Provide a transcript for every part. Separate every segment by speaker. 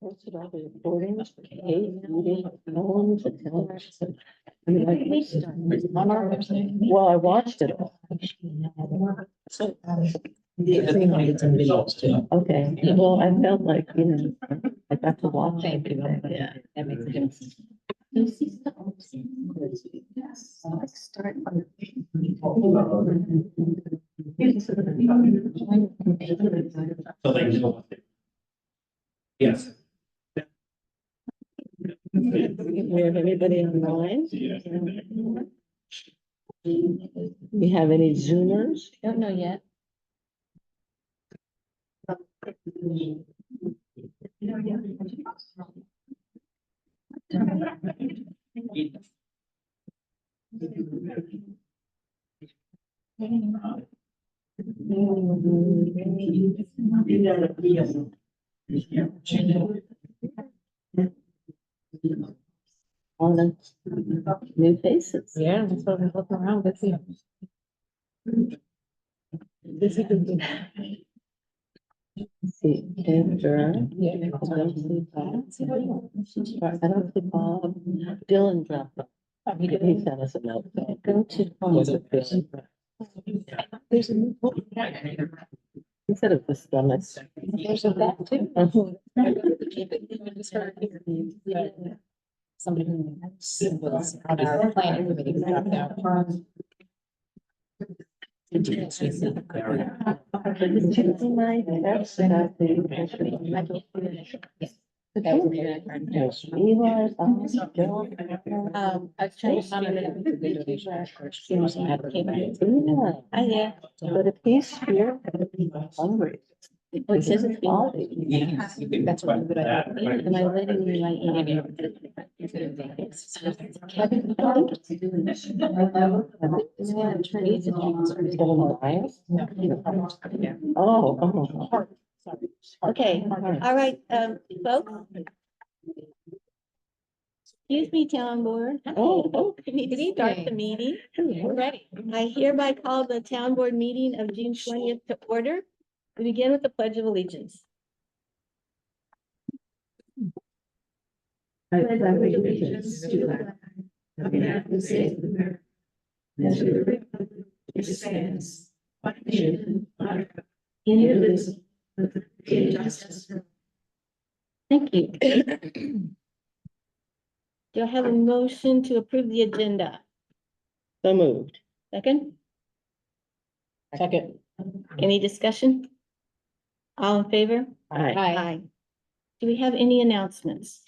Speaker 1: Posted all the recordings for Kate, meeting, no one was attending. I mean, like, we started on our website. Well, I watched it all. So, okay, well, I felt like, you know, I got to watch it.
Speaker 2: Yeah, that makes a difference.
Speaker 1: Start.
Speaker 3: So they know. Yes.
Speaker 1: We have anybody online?
Speaker 3: Yeah.
Speaker 1: We have any Zoomers?
Speaker 2: Don't know yet.
Speaker 1: All the new faces.
Speaker 2: Yeah, that's what I'm looking around, let's see.
Speaker 1: Let's see, Kendra.
Speaker 2: Yeah.
Speaker 1: I don't see Bob. I don't see Bob. Dylan dropped off. He sent us a note. Go to.
Speaker 2: There's a new book.
Speaker 1: Instead of the stomach.
Speaker 2: There's a that too. Somebody who was on our planning committee dropped out.
Speaker 1: Did you see my text about the? Yes, Eli, Dylan.
Speaker 2: I was trying to comment on the donation.
Speaker 1: Yeah, but if he's here, he's hungry.
Speaker 2: Well, it says it's being-
Speaker 1: quality.
Speaker 3: Yeah.
Speaker 2: That's what I'm good at. Am I letting you like?
Speaker 1: Oh.
Speaker 4: Okay, all right, folks. Excuse me, town board.
Speaker 1: Oh,
Speaker 4: We need to start the meeting.
Speaker 2: We're ready.
Speaker 4: I hereby call the town board meeting of June 20th to order. We begin with the Pledge of Allegiance.
Speaker 1: I pledge allegiance to the flag of the United States of America, and to the republic which stands one nation under God, indivisible, with liberty and justice for all.
Speaker 4: Thank you. Do I have a motion to approve the agenda?
Speaker 1: So moved.
Speaker 4: Second,
Speaker 2: Second.
Speaker 4: any discussion? All in favor?
Speaker 1: Aye.
Speaker 2: Hi.
Speaker 4: Do we have any announcements?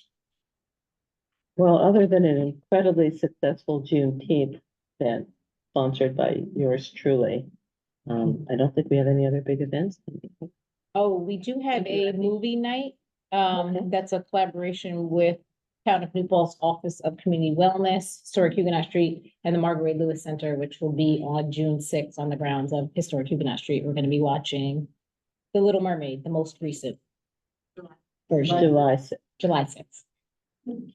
Speaker 1: Well, other than an incredibly successful Juneteenth event sponsored by yours truly, I don't think we have any other big events.
Speaker 2: Oh, we do have a movie night.
Speaker 1: Okay.
Speaker 2: That's a collaboration with Town of New Paltz Office of Community Wellness, Historic Huguenot Street, and the Margaret Lewis Center, which will be on June 6th on the grounds of Historic Huguenot Street. We're gonna be watching The Little Mermaid, the most recent version,
Speaker 1: July 6th.
Speaker 2: July 6th.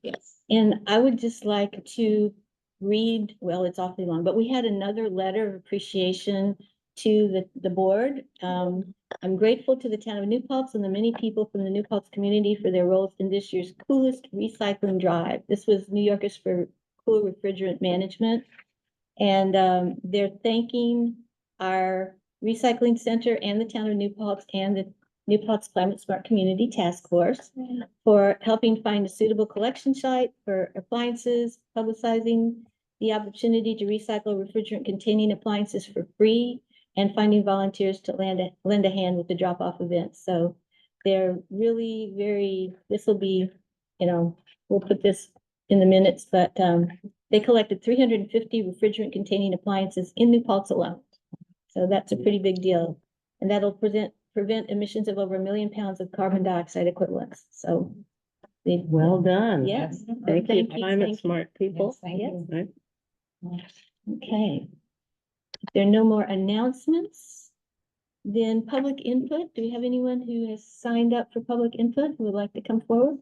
Speaker 2: Yes.
Speaker 4: And I would just like to read, well, it's awfully long, but we had another letter of appreciation to the board. I'm grateful to the town of New Paltz and the many people from the New Paltz community for their roles in this year's coolest recycling drive. This was New Yorkers for Cool Refrigerant Management. And they're thanking our recycling center and the town of New Paltz and the New Paltz Climate Smart Community Task Force for helping find a suitable collection site for appliances, publicizing the opportunity to recycle refrigerant containing appliances for free, and finding volunteers to lend a hand with the drop-off events. So they're really this will be, we'll put this in the minutes, but they collected 350 refrigerant containing appliances in New Paltz alone. So that's a pretty big deal. And that'll prevent emissions of over 1 million pounds of carbon dioxide equivalents. So
Speaker 1: Well done.
Speaker 4: yes.
Speaker 1: Thank you,
Speaker 4: thank
Speaker 1: climate
Speaker 4: you.
Speaker 1: smart people.
Speaker 2: Yes, thank you.
Speaker 1: Right.
Speaker 4: Okay. If there are no more announcements, then public input. Do we have anyone who has signed up for public input who would like to come forward?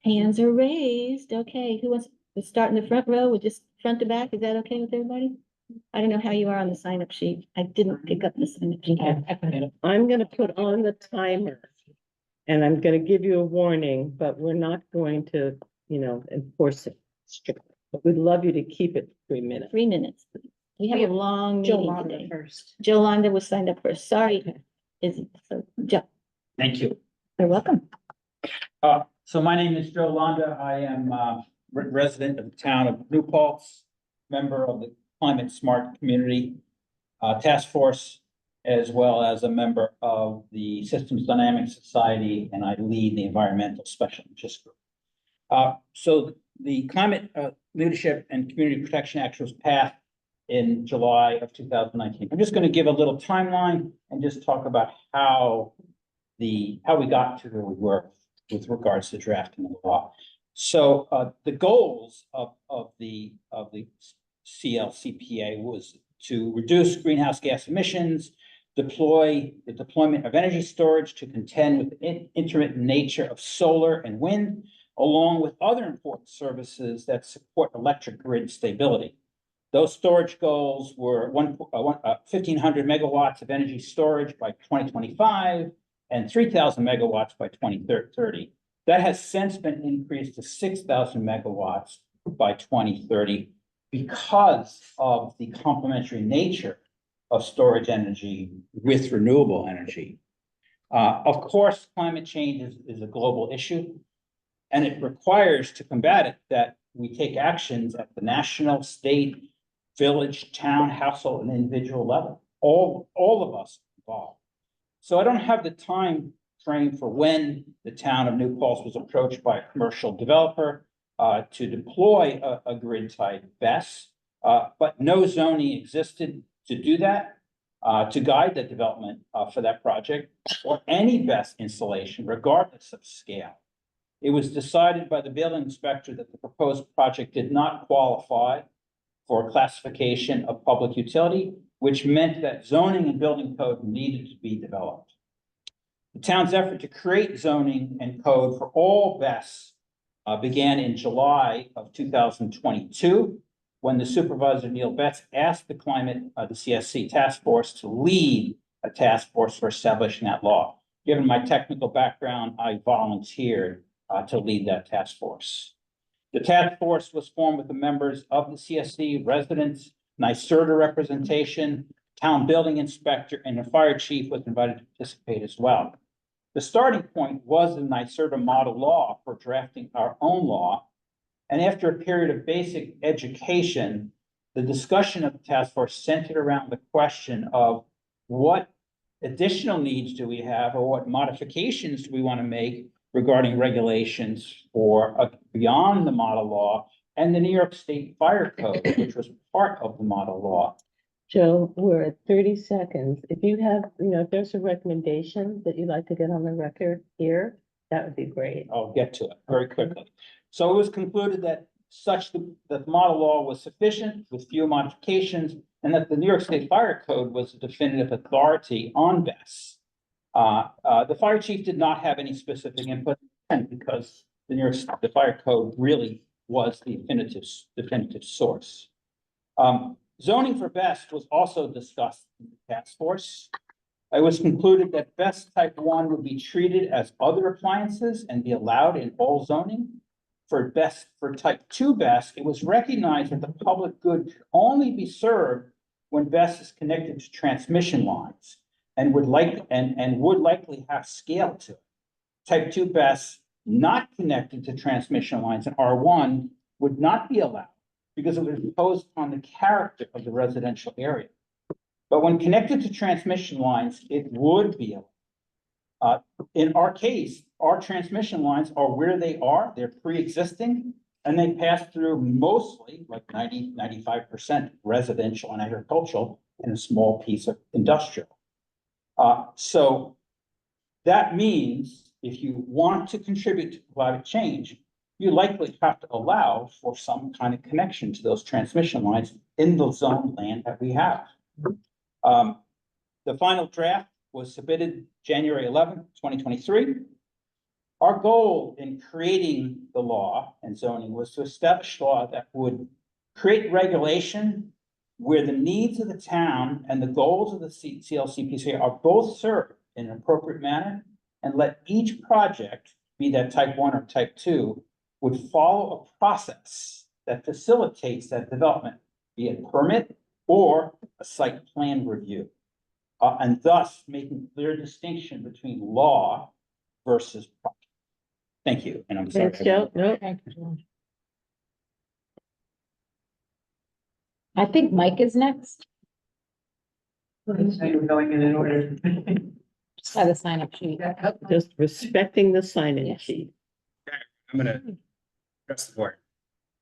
Speaker 4: Hands are raised. Okay, who wants to start in the front row with just front to back? Is that okay with everybody? I don't know how you are on the sign up sheet. I didn't pick up the sign up sheet.
Speaker 1: I'm gonna put on the timer.
Speaker 5: And I'm gonna give you a warning, but we're not going to, enforce it strictly. But we'd love you to keep it 3 minutes.
Speaker 4: 3 minutes. We have a long meeting today.
Speaker 2: first.
Speaker 4: Jolanda was signed up first. Sorry.
Speaker 3: Thank you.
Speaker 4: You're welcome.
Speaker 3: So my name is Joe Londa. I am resident of the town of New Paltz, member of the Climate Smart Community Task Force, as well as a member of the Systems Dynamics Society, and I lead the Environmental Special Interest Group. So the Climate Leadership and Community Protection Act was passed in July of 2019. I'm just going to give a little timeline and just talk about how we got to where we were with regards to drafting the law. So the goals of the CLCPA was to reduce greenhouse gas emissions, deploy the deployment of energy storage to contend with the intermittent nature of solar and wind, along with other important services that support electric grid stability. Those storage goals were 1,500 megawatts of energy storage by 2025 and 3,000 megawatts by 2030. That has since been increased to 6,000 megawatts by 2030 because of the complementary nature of storage energy with renewable energy. Of course, climate change is a global issue, and it requires to combat it that we take actions at the national, state, village, town, household, and individual level, all of us involved. So I don't have the time frame for when the town of New Paltz was approached by a commercial developer to deploy a grid type BESS, but no zoning existed to do that, to guide the development for that project or any BESS installation, regardless of scale. It was decided by the building inspector that the proposed project did not qualify for classification of public utility, which meant that zoning and building code needed to be developed. The town's effort to create zoning and code for all BESS began in July of 2022, when the supervisor Neil Betts asked the CSC task force to lead a task force for establishing that law. Given my technical background, I volunteered to lead that task force. The task force was formed with the members of the CSC, residents, NYSERDA representation, town building inspector, and the fire chief was invited to participate as well. The starting point was the NYSERDA model law for drafting our own law. And after a period of basic education, the discussion of the task force centered around the question of what additional needs do we have, or what modifications do we want to make regarding regulations for beyond the model law and the New York State Fire Code, which was part of the model law.
Speaker 5: Joe, we're at 30 seconds. If you have, if there's a recommendation that you'd like to get on the record here, that would be great.
Speaker 3: I'll get to it very quickly. So it was concluded that the model law was sufficient with few modifications, and that the New York State Fire Code was a definitive authority on BESS. The fire chief did not have any specific input, and because the Fire Code really was the definitive source. Zoning for BESS was also discussed in the task force. It was concluded that BESS type 1 would be treated as other appliances and be allowed in all zoning. For type 2 BESS, it was recognized that the public good could only be served when BESS is connected to transmission lines and would likely have scale to it. Type 2 BESS not connected to transmission lines in R1 would not be allowed because it was imposed on the character of the residential area. But when connected to transmission lines, it would be allowed. In our case, our transmission lines are where they are, they're pre-existing, and they pass through mostly like 95% residential and agricultural and a small piece of industrial. So that means if you want to contribute to climate change, you likely have to allow for some kind of connection to those transmission lines in the zone land that we have. The final draft was submitted January 11th, 2023. Our goal in creating the law and zoning was to establish law that would create regulation where the needs of the town and the goals of the CLCPA are both served in an appropriate manner, and let each project, be that type 1 or type 2, would follow a process that facilitates that development, be it permit or a site plan review. And thus making clear distinction between law versus project. Thank you, and I'm sorry.
Speaker 5: Thanks, Joe. No,
Speaker 2: Thank you. I think Mike is next.
Speaker 1: We're going in order.
Speaker 2: Just have a sign up sheet.
Speaker 5: just respecting the sign-in
Speaker 2: Yes.
Speaker 5: sheet.
Speaker 6: I'm gonna address the board.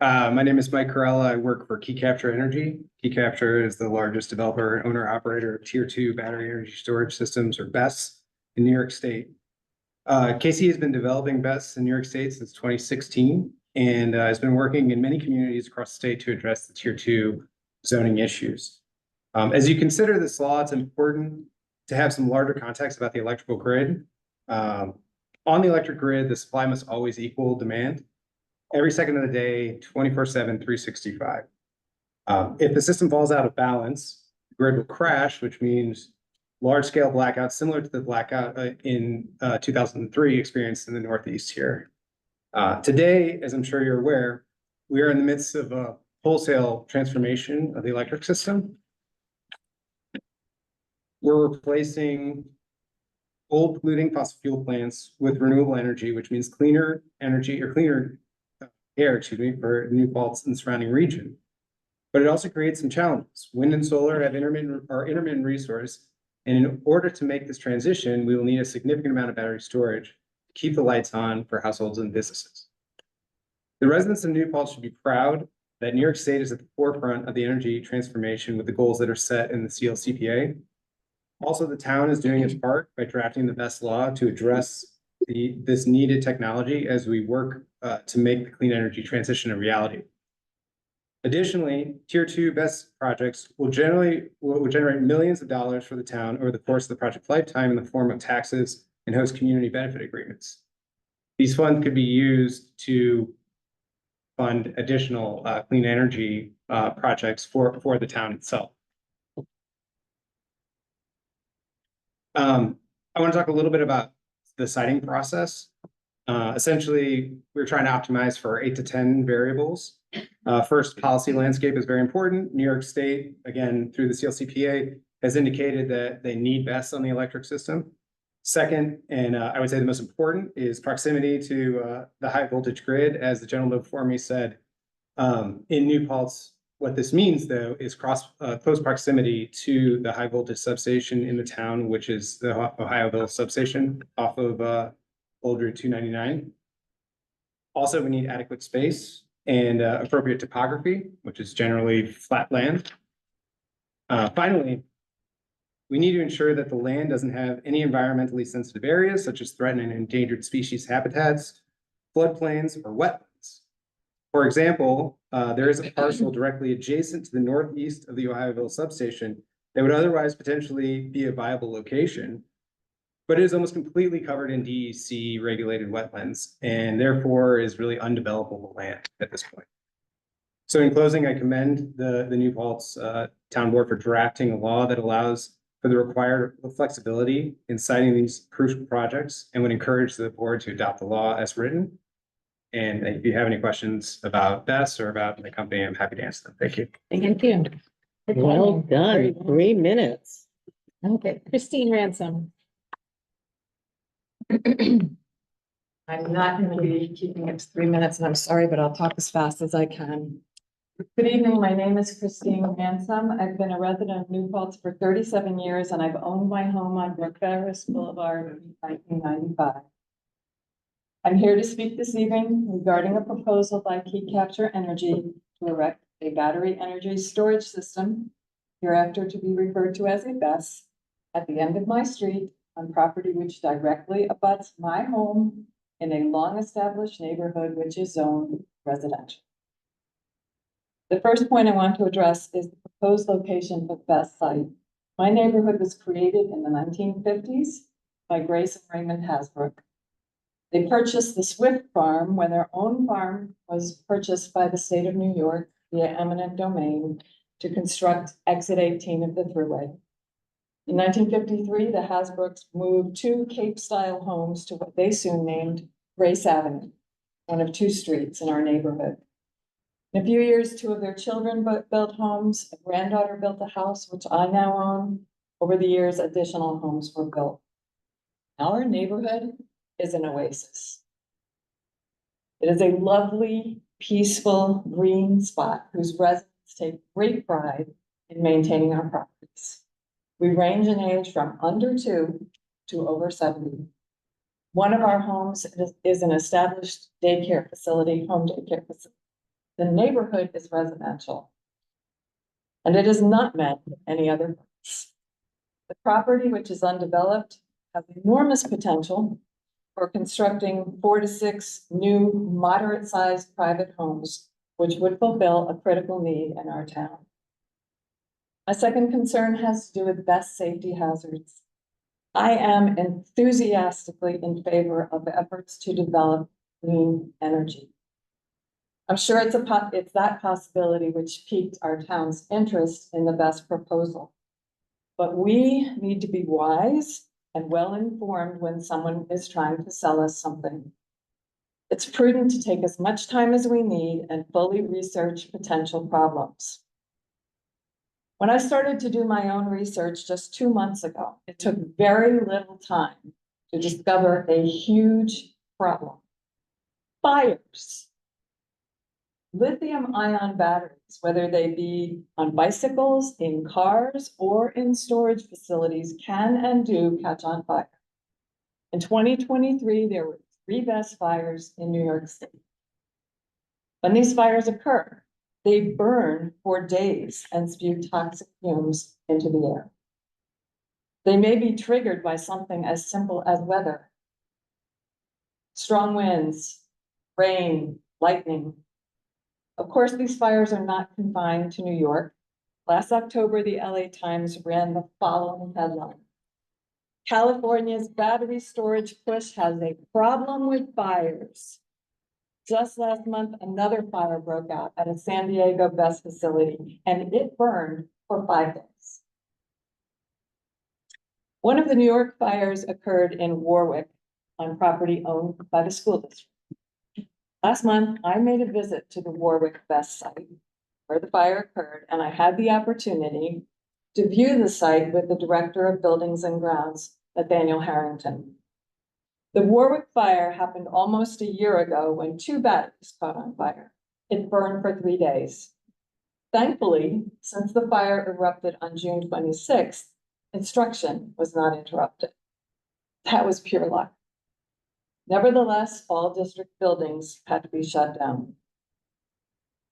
Speaker 6: My name is Mike Corella. I work for Key Capture Energy. Key Capture is the largest developer and owner operator of Tier 2 battery energy storage systems, or BESS, in New York State. KC has been developing BESS in New York State since 2016 and has been working in many communities across the state to address the Tier 2 zoning issues. As you consider this law, it's important to have some larger context about the electrical grid. On the electric grid, the supply must always equal demand every second of the day, 24/7, 365. If the system falls out of balance, the grid will crash, which means large-scale blackouts similar to the blackout in 2003 experienced in the Northeast here. Today, as I'm sure you're aware, we are in the midst of a wholesale transformation of the electric system. We're replacing old polluting fossil fuel plants with renewable energy, which means cleaner energy or cleaner air, excuse me, for New Paltz and the surrounding region. But it also creates some challenges. Wind and solar have intermittent resource. And in order to make this transition, we will need a significant amount of battery storage to keep the lights on for households and businesses. The residents of New Paltz should be proud that New York State is at the forefront of the energy transformation with the goals that are set in the CLCPA. Also, the town is doing its part by drafting the best law to address this needed technology as we work to make the clean energy transition a reality. Additionally, Tier 2 BESS projects will generate millions of dollars for the town over the course of the project lifetime in the form of taxes and host community benefit agreements. These funds could be used to fund additional clean energy projects for the town itself. I want to talk a little bit about the siting process. Essentially, we're trying to optimize for 8 to 10 variables. First, policy landscape is very important. New York State, again, through the CLCPA, has indicated that they need BESS on the electric system. Second, and I would say the most important, is proximity to the high voltage grid. As the gentleman before me said, in New Paltz, what this means, though, is close proximity to the high voltage substation in the town, which is the Ohioville substation off of Old Route 299. Also, we need adequate space and appropriate topography, which is generally flat land. Finally, we need to ensure that the land doesn't have any environmentally sensitive areas, such as threatened and endangered species habitats, floodplains, or wetlands. For example, there is a parcel directly adjacent to the northeast of the Ohioville substation that would otherwise potentially be a viable location, but it is almost completely covered in DEC regulated wetlands and therefore is really undevelopable land at this point. So in closing, I commend the New Paltz Town Board for drafting a law that allows for the required flexibility in citing these crucial projects and would encourage the board to adopt the law as written. And if you have any questions about BESS or about my company, I'm happy to answer them. Thank you.
Speaker 2: Thank you.
Speaker 5: Well done, 3 minutes.
Speaker 2: Okay, Christine Ransom.
Speaker 7: I'm not going to be keeping it to 3 minutes, and I'm sorry, but I'll talk as fast as I can. Good evening. My name is Christine Ransom. I've been a resident of New Paltz for 37 years, and I've owned my home on Brook Ferris Boulevard since 1995. I'm here to speak this evening regarding a proposal by Key Capture Energy to erect a battery energy storage system, hereafter to be referred to as a BESS, at the end of my street on property which directly abuts my home in a long-established neighborhood which is zoned residential. The first point I want to address is the proposed location of the BESS site. My neighborhood was created in the 1950s by Grace and Raymond Hasbrook. They purchased the Swift Farm when their own farm was purchased by the state of New York via eminent domain to construct exit 18 of the thruway. In 1953, the Hasbrooks moved 2 Cape-style homes to what they soon named Grace Avenue, one of 2 streets in our neighborhood. In a few years, 2 of their children built homes. A granddaughter built a house, which I now own. Over the years, additional homes were built. Our neighborhood is an oasis. It is a lovely, peaceful, green spot whose residents take great pride in maintaining our properties. We range in age from under 2 to over 70. One of our homes is an established daycare facility, home daycare facility. The neighborhood is residential, and it is not met any other purpose. The property, which is undeveloped, has enormous potential for constructing 4 to 6 new moderate-sized private homes, which would fulfill a critical need in our town. My second concern has to do with best safety hazards. I am enthusiastically in favor of efforts to develop clean energy. I'm sure it's that possibility which piqued our town's interest in the BESS proposal. But we need to be wise and well-informed when someone is trying to sell us something. It's prudent to take as much time as we need and fully research potential problems. When I started to do my own research just 2 months ago, it took very little time to discover a huge problem. Fires. Lithium-ion batteries, whether they be on bicycles, in cars, or in storage facilities, can and do catch on fire. In 2023, there were 3 BESS fires in New York State. When these fires occur, they burn for days and spew toxic fumes into the air. They may be triggered by something as simple as weather. Strong winds, rain, lightning. Of course, these fires are not confined to New York. Last October, the LA Times ran the following headline: California's battery storage push has a problem with fires. Just last month, another fire broke out at a San Diego BESS facility, and it burned for 5 days. One of the New York fires occurred in Warwick on property owned by the school district. Last month, I made a visit to the Warwick BESS site where the fire occurred, and I had the opportunity to view the site with the Director of Buildings and Grounds, Nathaniel Harrington. The Warwick fire happened almost a year ago when 2 batteries caught on fire. It burned for 3 days. Thankfully, since the fire erupted on June 26th, construction was not interrupted. That was pure luck. Nevertheless, all district buildings had to be shut down.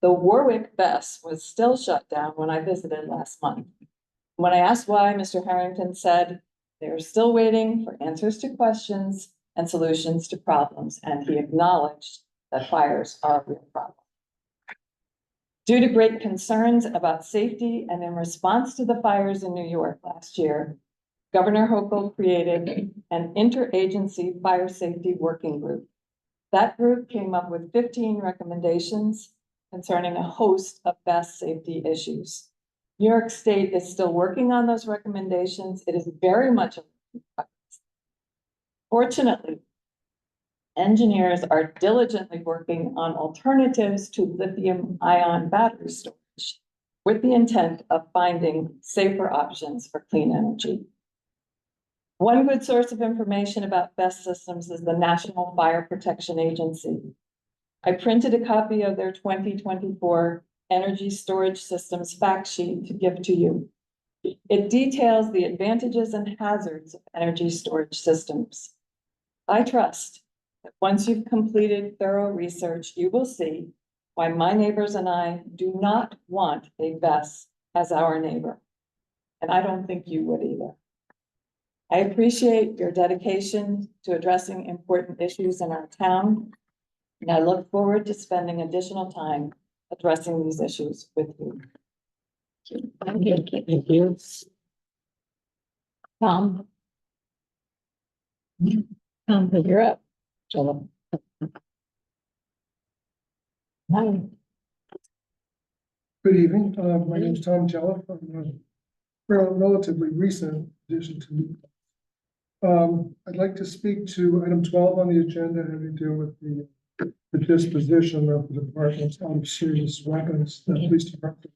Speaker 7: The Warwick BESS was still shut down when I visited last month. When I asked why, Mr. Harrington said they are still waiting for answers to questions and solutions to problems, and he acknowledged that fires are a real problem. Due to great concerns about safety and in response to the fires in New York last year, Governor Hochul created an interagency fire safety working group. That group came up with 15 recommendations concerning a host of BESS safety issues. New York State is still working on those recommendations. It is very much a Fortunately, engineers are diligently working on alternatives to lithium-ion battery storage with the intent of finding safer options for clean energy. One good source of information about BESS systems is the National Fire Protection Agency. I printed a copy of their 2024 Energy Storage Systems fact sheet to give to you. It details the advantages and hazards of energy storage systems. I trust that once you've completed thorough research, you will see why my neighbors and I do not want a BESS as our neighbor. And I don't think you would either. I appreciate your dedication to addressing important issues in our town, and I look forward to spending additional time addressing these issues with you.
Speaker 2: Thank you.
Speaker 5: Thank you.
Speaker 2: Tom, you're up. Joel. Hi.
Speaker 8: Good evening. My name is Tom Jelliff. I'm relatively recent addition to. I'd like to speak to item 12 on the agenda, having to do with the disposition of the department's out of serious weapons, the police department.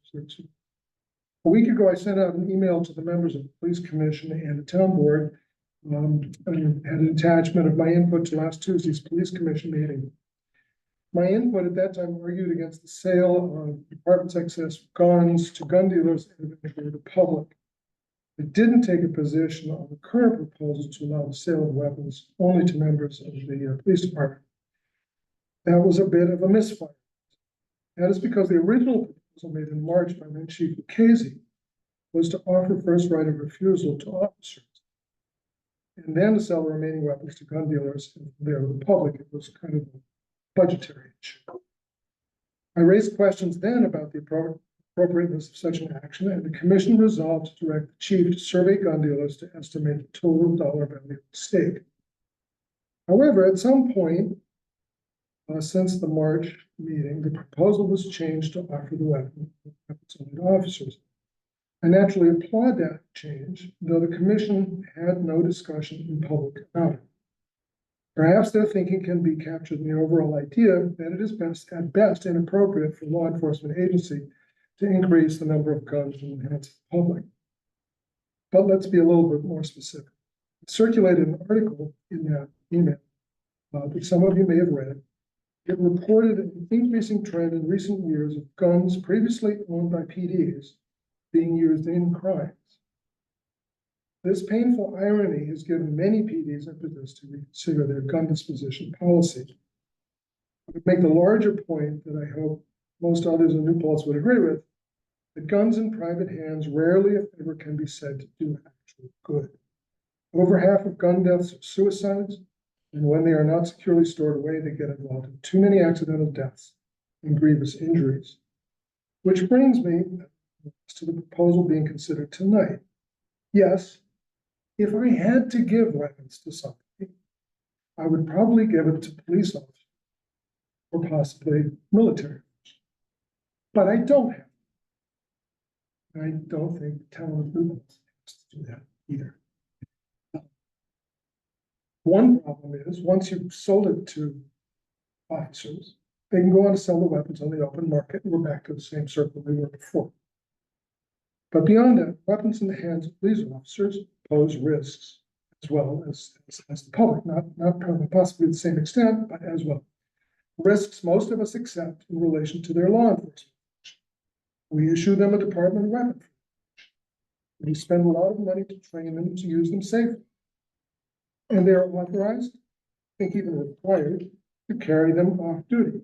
Speaker 8: A week ago, I sent out an email to the members of the police commission and the town board. And had an attachment of my input to last Tuesday's police commission meeting. My input at that time argued against the sale of department's excess guns to gun dealers and the public. It didn't take a position on the current proposal to allow the sale of weapons only to members of the police department. That was a bit of a misfire. That is because the original proposal made in March by then Chief Lucchese was to offer first right of refusal to officers, and then to sell the remaining weapons to gun dealers and there the public. It was kind of a budgetary issue. I raised questions then about the appropriateness of such an action, and the commission resolved to direct the chief to survey gun dealers to estimate the total dollar value at stake. However, at some point since the March meeting, the proposal was changed to offer the weapons only to officers. I naturally applaud that change, though the commission had no discussion in public about it. Perhaps their thinking can be captured in the overall idea that it is at best inappropriate for law enforcement agency to increase the number of guns in the hands of the public. But let's be a little bit more specific. I circulated an article in that email that some of you may have read. It reported an increasing trend in recent years of guns previously owned by PDs being used in crimes. This painful irony has given many PDs impetus to reconsider their gun disposition policy. I would make the larger point that I hope most others in New Paltz would agree with, that guns in private hands rarely, if ever, can be said to do actual good. Over half of gun deaths are suicides, and when they are not securely stored away, they get involved in too many accidental deaths and grievous injuries. Which brings me to the proposal being considered tonight. Yes, if I had to give weapons to somebody, I would probably give it to police officers or possibly military. But I don't have. I don't think the town of New Paltz has to do that either. One problem is, once you've sold it to officers, they can go on to sell the weapons on the open market, and we're back to the same circle we were before. But beyond that, weapons in the hands of police officers pose risks as well as the public, not possibly to the same extent, but as well. Risks most of us accept in relation to their law enforcement. We issue them a department weapon. We spend a lot of money to train them to use them safely. And they are authorized, I think even required, to carry them off duty.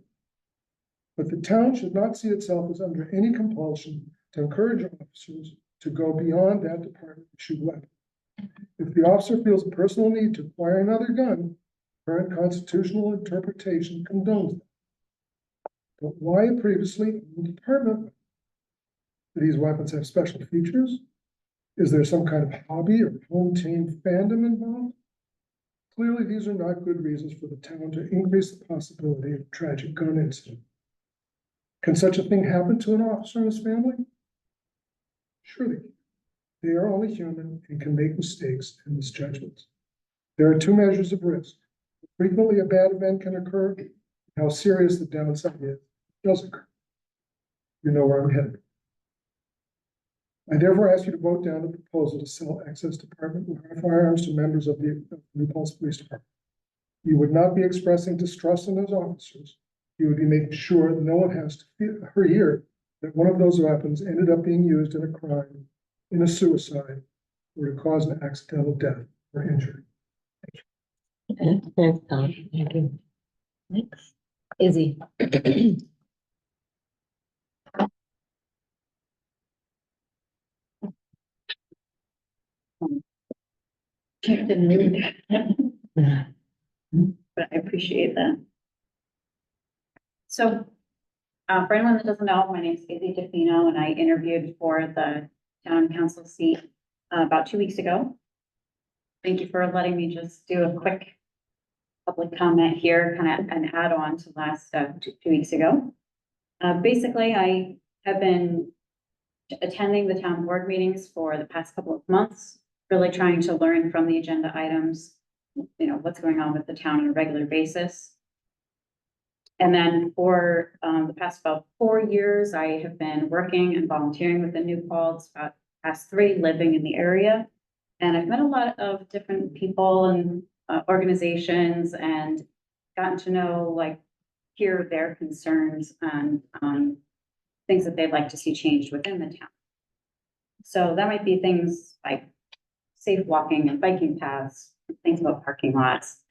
Speaker 8: But the town should not see itself as under any compulsion to encourage officers to go beyond that department issued weapon. If the officer feels a personal need to acquire another gun, current constitutional interpretation condones that. But why a previously owned department weapon? Do these weapons have special features? Is there some kind of hobby or home team fandom involved? Clearly, these are not good reasons for the town to increase the possibility of a tragic gun incident. Can such a thing happen to an officer and his family? Surely. They are only human and can make mistakes and misjudgments. There are two measures of risk. Frequently, a bad event can occur, and how serious the downside is does occur. You know where I'm headed. I therefore ask you to vote down the proposal to sell excess department firearms to members of the New Paltz Police Department. You would not be expressing distrust in those officers. You would be making sure that no one has to hear that one of those weapons ended up being used in a crime, in a suicide, or to cause an accidental death or injury.
Speaker 5: Thanks, Tom.
Speaker 2: Thank you. Next, Izzy.
Speaker 1: Didn't read that. But I appreciate that. So, for anyone that doesn't know, my name is Izzy DeFino, and I interviewed for the town council seat about 2 weeks ago. Thank you for letting me just do a quick public comment here, kind of an add-on to last 2 weeks ago. Basically, I have been attending the town board meetings for the past couple of months. really trying to learn from the agenda items, you know, what's going on with the town on a regular basis. And then for the past about 4 years, I have been working and volunteering with the New Paltz, about past 3 living in the area. And I've met a lot of different people and organizations and gotten to know, like, hear their concerns and things that they'd like to see changed within the town. So that might be things like safe walking and biking paths, things about parking lots,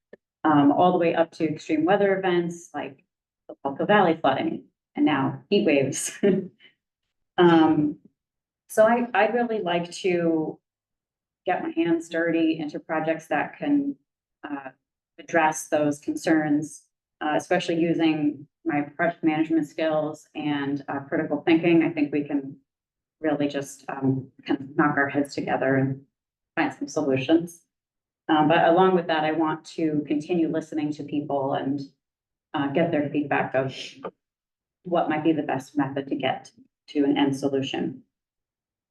Speaker 1: all the way up to extreme weather events like the Polka Valley flooding and now heat waves. So I'd really like to get my hands dirty into projects that can address those concerns, especially using my project management skills and critical thinking. I think we can really just kind of knock our heads together and find some solutions. But along with that, I want to continue listening to people and get their feedback of what might be the best method to get to an end solution.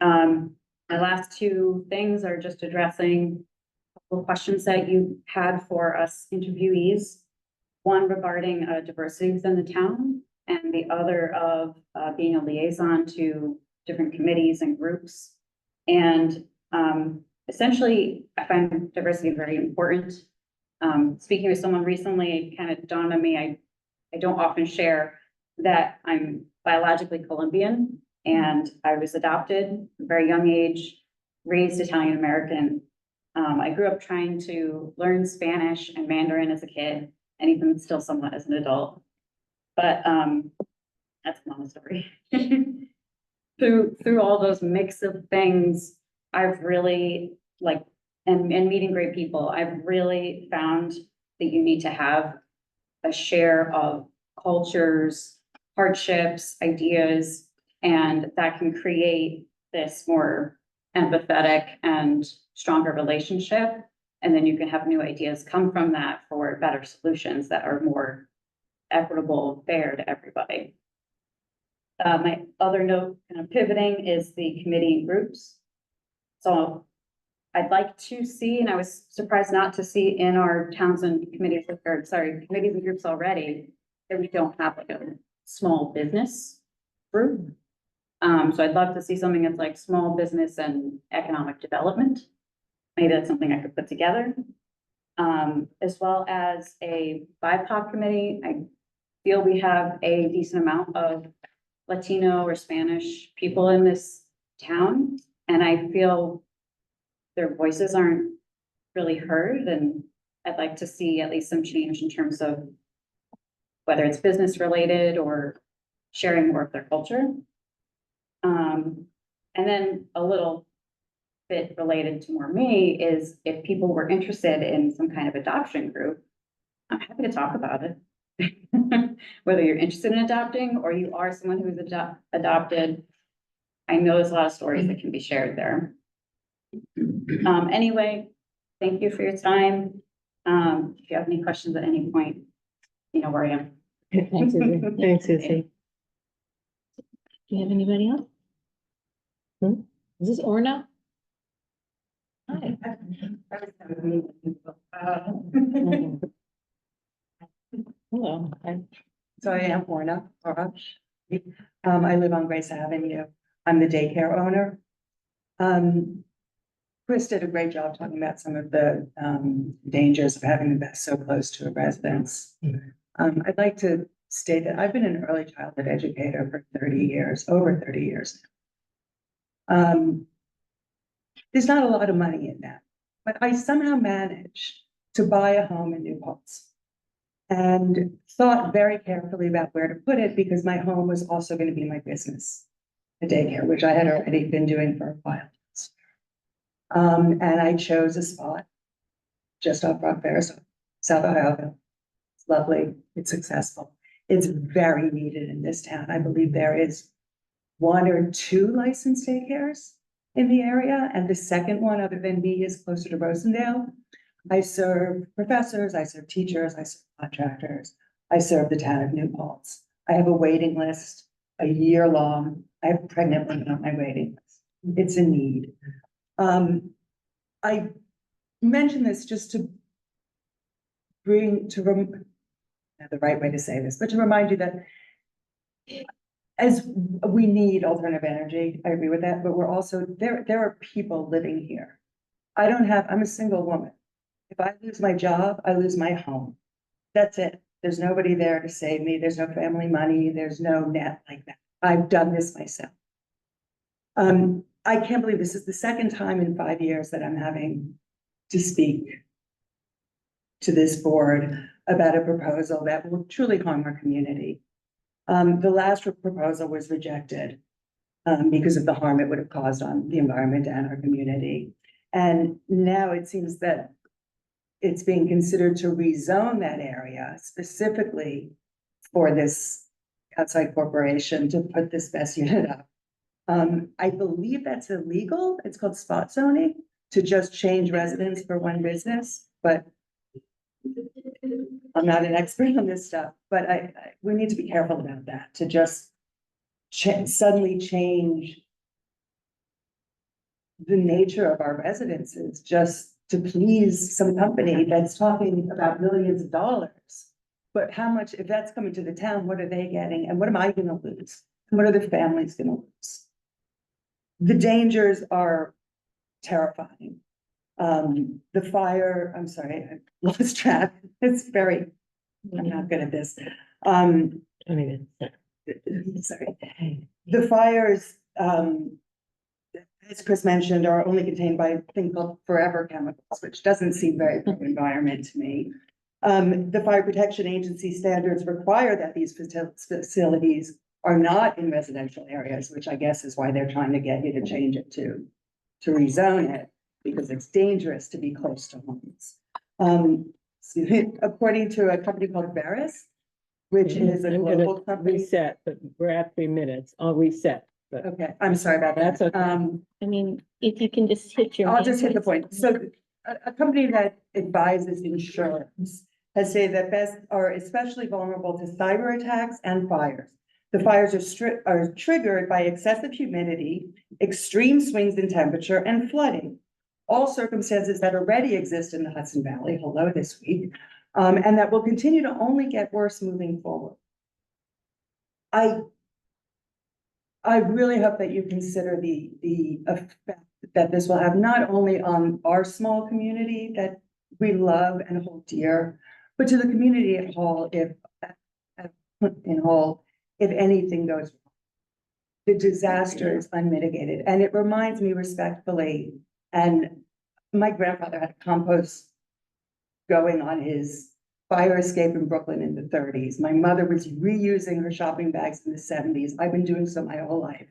Speaker 1: My last 2 things are just addressing a couple of questions that you had for us interviewees. One regarding diversity within the town, and the other of being a liaison to different committees and groups. And essentially, I find diversity very important. Speaking with someone recently, it kind of dawned on me, I don't often share that I'm biologically Colombian and I was adopted at a very young age, raised Italian American. I grew up trying to learn Spanish and Mandarin as a kid, and even still somewhat as an adult. But that's another story. Through all those mix of things, I've really and meeting great people, I've really found that you need to have a share of cultures, hardships, ideas, and that can create this more empathetic and stronger relationship. And then you can have new ideas come from that for better solutions that are more equitable, fair to everybody. My other note, kind of pivoting, is the committee and groups. So I'd like to see, and I was surprised not to see in our towns and committees, committees and groups already, that we don't have like a small business group. So I'd love to see something that's like small business and economic development. Maybe that's something I could put together. As well as a BIPOC committee. I feel we have a decent amount of Latino or Spanish people in this town, and I feel their voices aren't really heard, and I'd like to see at least some change in terms of whether it's business related or sharing more of their culture. And then a little bit related to more me is if people were interested in some kind of adoption group, I'm happy to talk about it. Whether you're interested in adopting or you are someone who's adopted, I know there's a lot of stories that can be shared there. Anyway, thank you for your time. If you have any questions at any point, you know where I am.
Speaker 5: Thanks, Susie. Thanks, Susie.
Speaker 4: Do you have anybody else?
Speaker 2: Is this Orna? Hi. Hello.
Speaker 9: So I am Orna. I live on Grace Avenue. I'm the daycare owner. Chris did a great job talking about some of the dangers of having the best so close to a residence. I'd like to state that I've been an early childhood educator for 30 years, over 30 years. There's not a lot of money in that, but I somehow managed to buy a home in New Paltz and thought very carefully about where to put it because my home was also going to be my business, the daycare, which I had already been doing for a while. And I chose a spot just off Rock Ferris, South Ohio. It's lovely. It's successful. It's very needed in this town. I believe there is 1 or 2 licensed daycares in the area, and the second one other than me is closer to Rosendale. I serve professors, I serve teachers, I serve contractors, I serve the town of New Paltz. I have a waiting list, a year long. I have pregnant women on my waiting list. It's a need. I mention this just to bring to not the right way to say this, but to remind you that as we need alternative energy, I agree with that, but we're also, there are people living here. I'm a single woman. If I lose my job, I lose my home. That's it. There's nobody there to save me. There's no family money. There's no net like that. I've done this myself. I can't believe this is the second time in 5 years that I'm having to speak to this board about a proposal that will truly harm our community. The last proposal was rejected because of the harm it would have caused on the environment and our community. And now it seems that it's being considered to rezone that area specifically for this outside corporation to put this BESS unit up. I believe that's illegal. It's called spot zoning, to just change residence for one business, but I'm not an expert on this stuff, but we need to be careful about that, to just suddenly change the nature of our residences just to please some company that's talking about millions of dollars. But how much, if that's coming to the town, what are they getting? And what am I gonna lose? And what are the families gonna lose? The dangers are terrifying. The fire, I'm sorry, I lost track. I'm not good at this. Sorry. The fires, as Chris mentioned, are only contained by a thing called forever chemicals, which doesn't seem very pro-environment to me. The Fire Protection Agency standards require that these facilities are not in residential areas, which I guess is why they're trying to get you to change it to rezone it, because it's dangerous to be close to homes. According to a company called Veris, which is a
Speaker 5: I'm gonna
Speaker 9: global company.
Speaker 5: reset, but we're at 3 minutes. I'll reset, but
Speaker 9: Okay, I'm sorry about that.
Speaker 5: That's okay.
Speaker 4: I mean, if you can just hit your.
Speaker 9: I'll
Speaker 4: main
Speaker 9: just hit the
Speaker 4: points.
Speaker 9: point. So a company that advises insurance has said that BESS are especially vulnerable to cyber attacks and fires. The fires are triggered by excessive humidity, extreme swings in temperature, and flooding. All circumstances that already exist in the Hudson Valley, hello this week, and that will continue to only get worse moving forward. I really hope that you consider the effect that this will have not only on our small community that we love and hold dear, but to the community at whole, if anything goes wrong. The disaster is unmitigated, and it reminds me respectfully, and my grandfather had a compost going on his fire escape in Brooklyn in the 30s. My mother was reusing her shopping bags in the 70s. I've been doing so my whole life.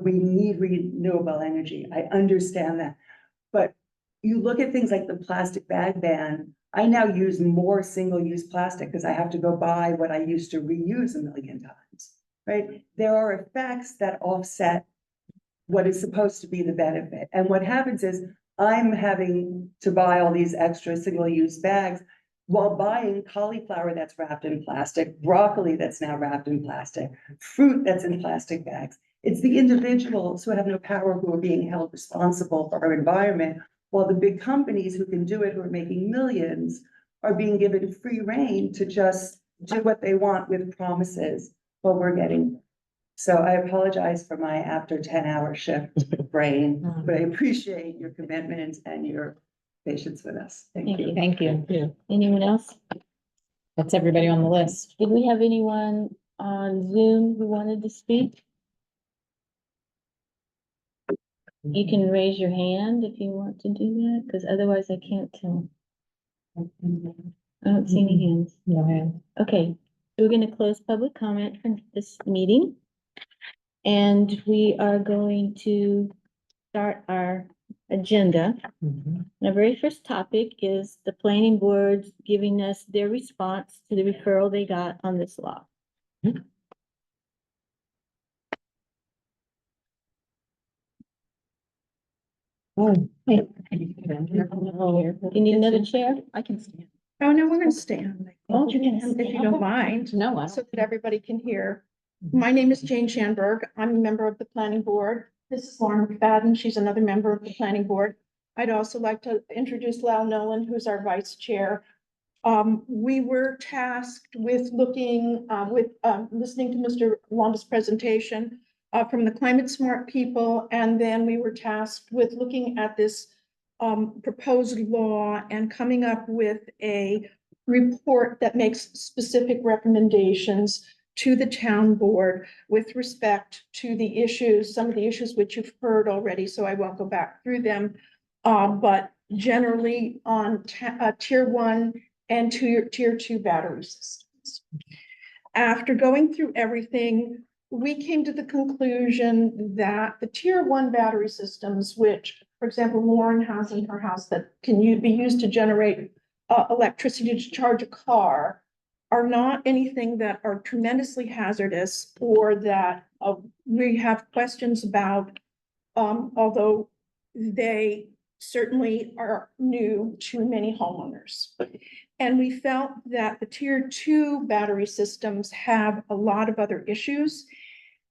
Speaker 9: We need renewable energy. I understand that. But you look at things like the plastic bag ban. I now use more single-use plastic because I have to go buy what I used to reuse a million times, right? There are effects that offset what is supposed to be the benefit. And what happens is I'm having to buy all these extra single-use bags while buying cauliflower that's wrapped in plastic, broccoli that's now wrapped in plastic, fruit that's in plastic bags. It's the individuals who have no power who are being held responsible for our environment, while the big companies who can do it, who are making millions, are being given free rein to just do what they want with promises while we're getting. So I apologize for my after 10-hour shift brain, but I appreciate your commitment and your patience with us. Thank you.
Speaker 2: Thank you.
Speaker 4: Anyone else?
Speaker 2: That's everybody on the list.
Speaker 4: Did we have anyone on Zoom who wanted to speak? You can raise your hand if you want to do that, because otherwise I can't tell. I don't see any hands.
Speaker 2: No hand.
Speaker 4: Okay, so we're gonna close public comment from this meeting. And we are going to start our agenda. The very first topic is the planning board giving us their response to the referral they got on this law. You need another chair?
Speaker 1: I can stand. Oh, no, we're gonna stand.
Speaker 4: Oh, you're gonna
Speaker 1: If you don't mind,
Speaker 2: No, I
Speaker 1: so that everybody can hear. My name is Jane Schanberg. I'm a member of the planning board. This is Lauren McFadden. She's another member of the planning board. I'd also like to introduce Lal Nolan, who's our vice chair. We were tasked with listening to Mr. Wanda's presentation from the Climate Smart people, and then we were tasked with looking at this proposed law and coming up with a report that makes specific recommendations to the town board with respect to the issues, some of the issues which you've heard already, so I won't go back through them. But generally on tier 1 and tier 2 battery systems. After going through everything, we came to the conclusion that the tier 1 battery systems, which, for example, Lauren has in her house that can be used to generate electricity to charge a car, are not anything that are tremendously hazardous or that we have questions about, although they certainly are new to many homeowners. And we felt that the tier 2 battery systems have a lot of other issues,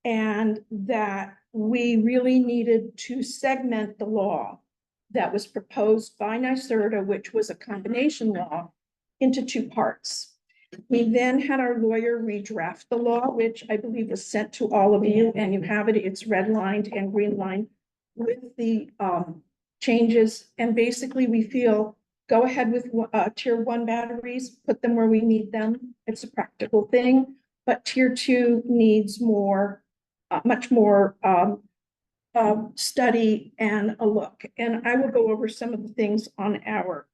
Speaker 1: and that we really needed to segment the law that was proposed by NYSERDA, which was a combination law, into 2 parts. We then had our lawyer redraft the law, which I believe was sent to all of you, and you have it, it's redlined and greenlined with the changes. And basically we feel, go ahead with tier 1 batteries, put them where we need them. It's a practical thing, but tier 2 needs more, much more study and a look. And I will go over some of the things on our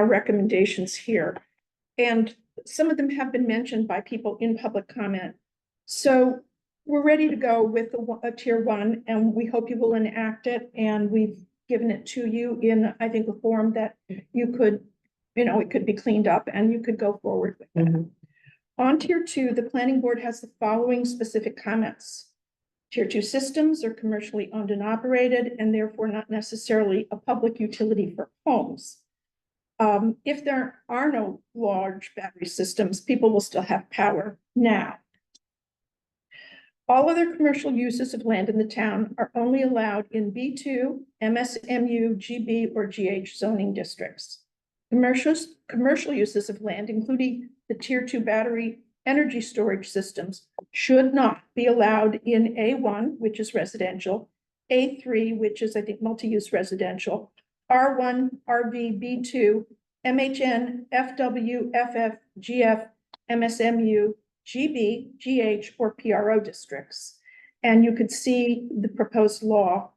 Speaker 1: recommendations here. And some of them have been mentioned by people in public comment. So we're ready to go with a tier 1, and we hope you will enact it. And we've given it to you in, I think, a form that you could, it could be cleaned up and you could go forward with it. On tier 2, the planning board has the following specific comments. Tier 2 systems are commercially owned and operated and therefore not necessarily a public utility for homes. If there are no large battery systems, people will still have power now. All other commercial uses of land in the town are only allowed in B2, MSMU, GB, or GH zoning districts. Commercial uses of land, including the tier 2 battery energy storage systems, should not be allowed in A1, which is residential, A3, which is, I think, multi-use residential, R1, RV, B2, MHN, FW, FF, GF, MSMU, GB, GH, or PRO districts. And you could see the proposed law,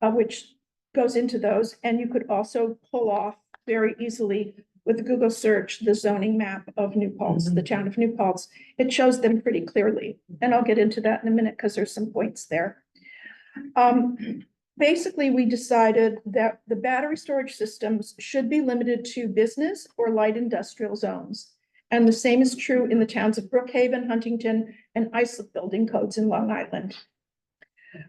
Speaker 1: which goes into those. And you could also pull off very easily with a Google search, the zoning map of New Paltz, the town of New Paltz. It shows them pretty clearly. And I'll get into that in a minute because there's some points there. Basically, we decided that the battery storage systems should be limited to business or light industrial zones. And the same is true in the towns of Brookhaven, Huntington, and Islip building codes in Long Island.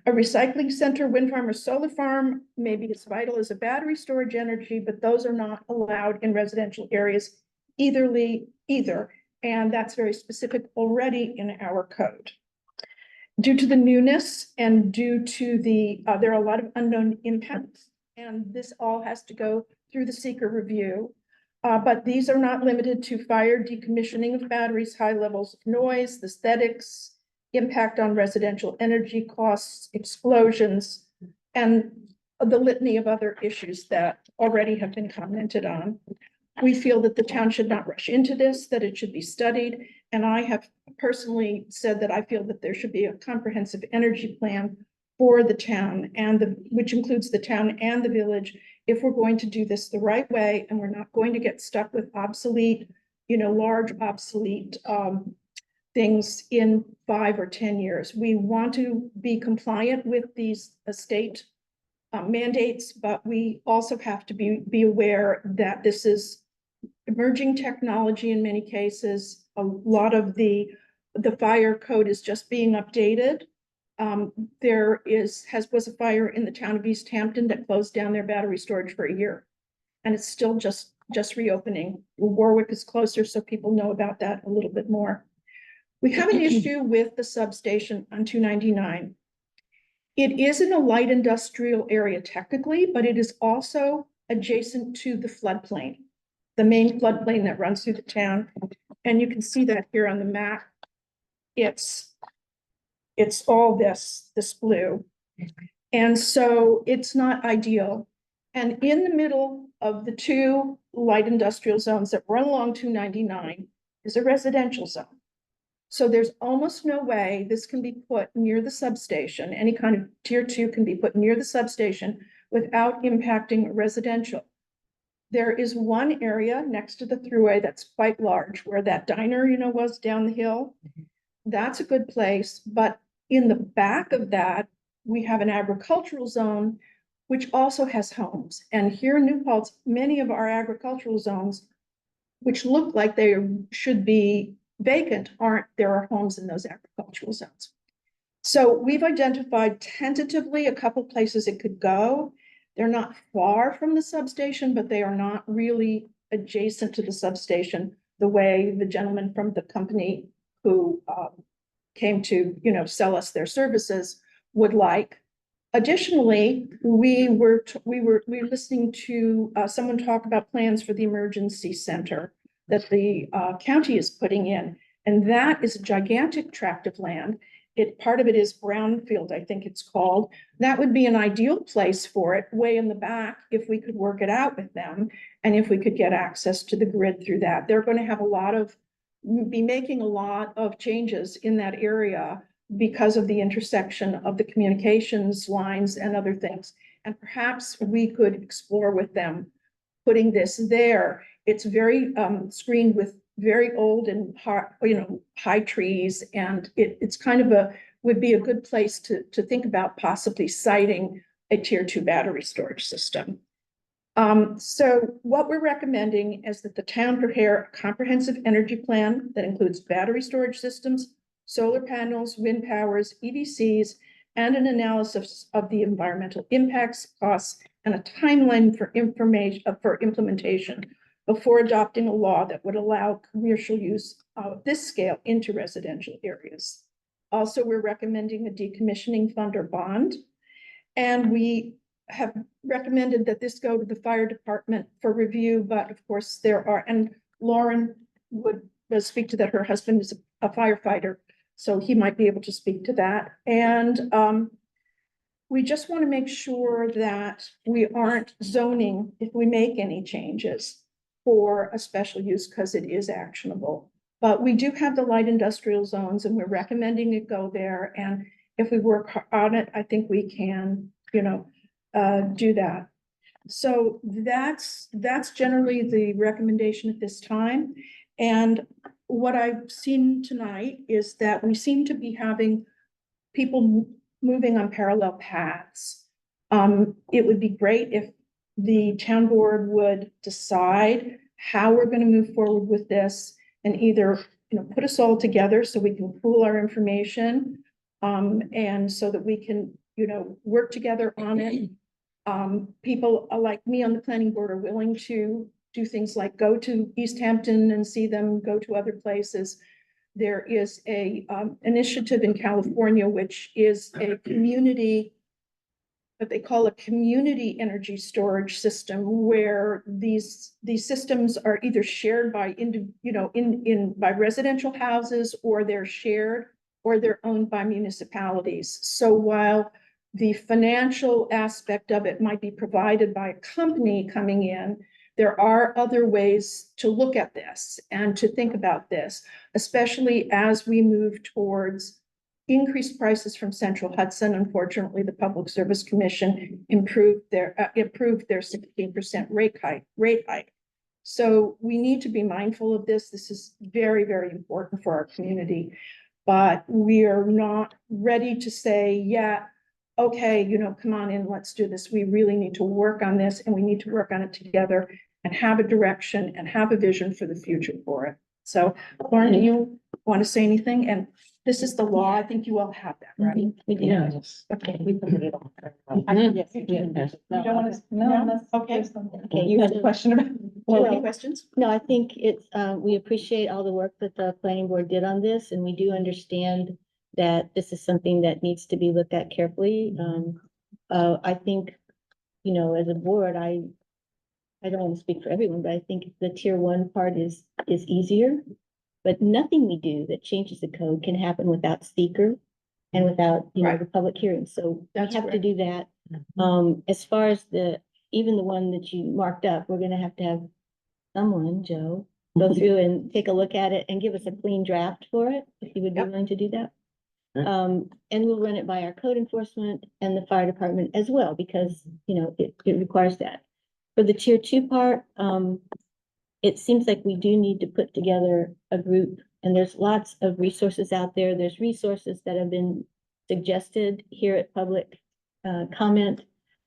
Speaker 1: A recycling center, wind farm, or solar farm may be as vital as a battery storage energy, but those are not allowed in residential areas either. And that's very specific already in our code. Due to the newness and due to there are a lot of unknown impacts, and this all has to go through the seeker review. But these are not limited to fire, decommissioning of batteries, high levels of noise, aesthetics, impact on residential energy costs, explosions, and the litany of other issues that already have been commented on. We feel that the town should not rush into this, that it should be studied. And I have personally said that I feel that there should be a comprehensive energy plan for the town which includes the town and the village, if we're going to do this the right way, and we're not going to get stuck with obsolete, large obsolete things in 5 or 10 years. We want to be compliant with these state mandates, but we also have to be aware that this is emerging technology in many cases. A lot of the fire code is just being updated. There was a fire in the town of East Hampton that closed down their battery storage for a year. And it's still just reopening. Warwick is closer, so people know about that a little bit more. We have an issue with the substation on 299. It is in a light industrial area technically, but it is also adjacent to the floodplain, the main floodplain that runs through the town. And you can see that here on the map. It's all this blue. And so it's not ideal. And in the middle of the two light industrial zones that run along 299 is a residential zone. So there's almost no way this can be put near the substation. Any kind of tier 2 can be put near the substation without impacting residential. There is one area next to the thruway that's quite large where that diner, was down the hill. That's a good place, but in the back of that, we have an agricultural zone, which also has homes. And here in New Paltz, many of our agricultural zones, which look like they should be vacant, aren't. There are homes in those agricultural zones. So we've identified tentatively a couple places it could go. They're not far from the substation, but they are not really adjacent to the substation the way the gentleman from the company who came to, sell us their services would like. Additionally, we were listening to someone talk about plans for the emergency center that the county is putting in, and that is a gigantic tract of land. Part of it is brownfield, I think it's called. That would be an ideal place for it, way in the back, if we could work it out with them, and if we could get access to the grid through that. They're going to have be making a lot of changes in that area because of the intersection of the communications lines and other things. And perhaps we could explore with them putting this there. It's very screened with very old and high trees, and it's kind of would be a good place to think about possibly siting a tier 2 battery storage system. So what we're recommending is that the town prepare a comprehensive energy plan that includes battery storage systems, solar panels, wind powers, EDCs, and an analysis of the environmental impacts, costs, and a timeline for implementation before adopting a law that would allow commercial use of this scale into residential areas. Also, we're recommending a decommissioning fund or bond. And we have recommended that this go to the fire department for review, but of course and Lauren would speak to that. Her husband is a firefighter, so he might be able to speak to that. And we just want to make sure that we aren't zoning if we make any changes for a special use, because it is actionable. But we do have the light industrial zones, and we're recommending it go there. And if we work on it, I think we can, do that. So that's generally the recommendation at this time. And what I've seen tonight is that we seem to be having people moving on parallel paths. It would be great if the town board would decide how we're going to move forward with this, and either, put us all together so we can pool our information, and so that we can, work together on it. People like me on the planning board are willing to do things like go to East Hampton and see them, go to other places. There is a initiative in California, which is a community, what they call a community energy storage system, where these systems are either shared by by residential houses, or they're shared, or they're owned by municipalities. So while the financial aspect of it might be provided by a company coming in, there are other ways to look at this and to think about this, especially as we move towards increased prices from Central Hudson. Unfortunately, the Public Service Commission approved their 16% rate hike. So we need to be mindful of this. This is very, very important for our community, but we are not ready to say, yeah, okay, come on in, let's do this. We really need to work on this, and we need to work on it together and have a direction and have a vision for the future for it. So Lauren, do you want to say anything? And this is the law. I think you all have that, right?
Speaker 5: We do.
Speaker 2: Yes.
Speaker 1: Okay.
Speaker 2: We put it on.
Speaker 1: Yes, you do. You don't want to?
Speaker 7: No, unless
Speaker 1: Okay.
Speaker 7: there's something.
Speaker 4: Okay.
Speaker 7: You had a question about.
Speaker 1: Any questions?
Speaker 4: No, I think it's, we appreciate all the work that the planning board did on this, and we do understand that this is something that needs to be looked at carefully. I think, you know, as a board, I don't want to speak for everyone, but I think the tier one part is easier. But nothing we do that changes the code can happen without seeker and without, you know,
Speaker 1: Right.
Speaker 4: the public hearing. So we
Speaker 1: That's
Speaker 4: have to
Speaker 1: correct.
Speaker 4: do that. As far as even the one that you marked up, we're gonna have to have someone, Joe, go through and take a look at it and give us a clean draft for it, if you would be
Speaker 1: Yep.
Speaker 4: willing to do that.
Speaker 5: Sure.
Speaker 4: And we'll run it by our code enforcement and the fire department as well, because, you know, it requires that. For the tier two part, it seems like we do need to put together a group, and there's lots of resources out there. There's resources that have been suggested here at public comment.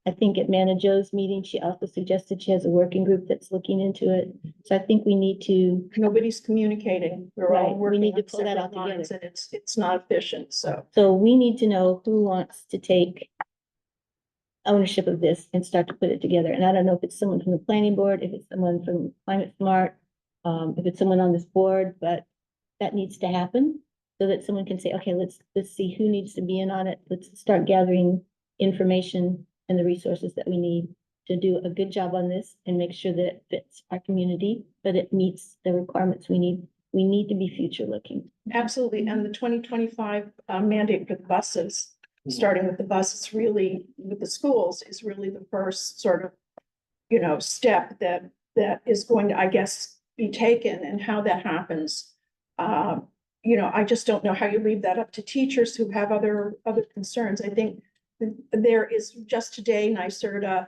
Speaker 4: I think at Manna Joe's meeting, she also suggested she has a working group that's looking into it. So I think we need to,
Speaker 1: Nobody's communicating. We're all
Speaker 4: Right, we
Speaker 1: working
Speaker 4: need to
Speaker 1: on
Speaker 4: pull that
Speaker 1: separate
Speaker 4: all together.
Speaker 1: lines, and it's not efficient, so.
Speaker 4: so we need to know who wants to take ownership of this and start to put it together. And I don't know if it's someone from the planning board, if it's someone from Climate Smart, if it's someone on this board, but that needs to happen so that someone can say, okay, let's see who needs to be in on it. Let's start gathering information and the resources that we need to do a good job on this and make sure that it fits our community, but it meets the requirements we need. We need to be future looking.
Speaker 1: Absolutely, and the 2025 mandate for the buses, starting with the buses, really, with the schools, is really the first sort of, you know, step that is going to, I guess, be taken, and how that happens. You know, I just don't know how you leave that up to teachers who have other concerns. I think there is, just today, NYSERDA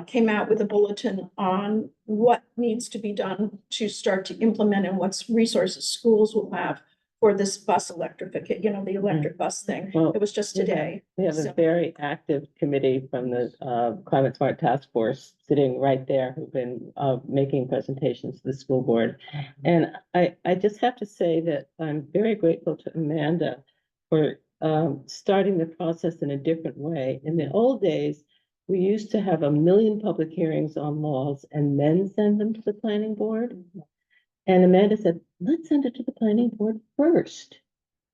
Speaker 1: came out with a bulletin on what needs to be done to start to implement and what resources schools will have for this bus electrification, you know, the electric bus thing.
Speaker 5: Well,
Speaker 1: It was just today.
Speaker 5: We have
Speaker 1: So-
Speaker 5: a very active committee from the Climate Smart Task Force sitting right there who've been making presentations to the school board. And I just have to say that I'm very grateful to Amanda for starting the process in a different way. In the old days, we used to have 1 million public hearings on laws and then send them to the planning board. And Amanda said, let's send it to the planning board first.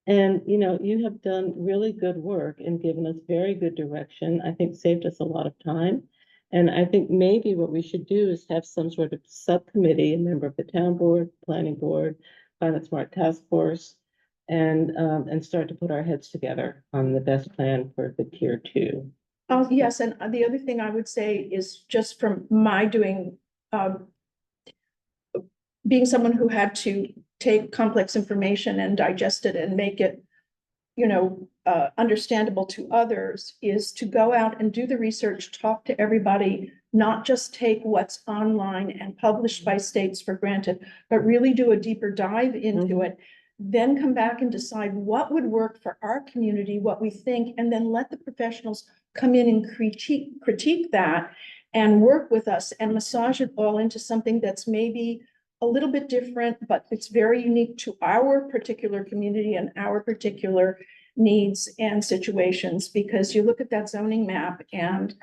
Speaker 5: And, you know, you have done really good work and given us very good direction. I think saved us a lot of time. And I think maybe what we should do is have some sort of subcommittee, a member of the town board, planning board, Climate Smart Task Force, and start to put our heads together on the best plan for the tier two.
Speaker 1: Yes, and the other thing I would say is, just from my doing, being someone who had to take complex information and digest it and make it, you know, understandable to others, is to go out and do the research, talk to everybody, not just take what's online and published by states for granted, but really do a deeper dive into it. Then come back and decide what would work for our community, what we think, and then let the professionals come in and critique that and work with us and massage it all into something that's maybe a little bit different, but it's very unique to our particular community and our particular needs and situations. Because you look at that zoning map and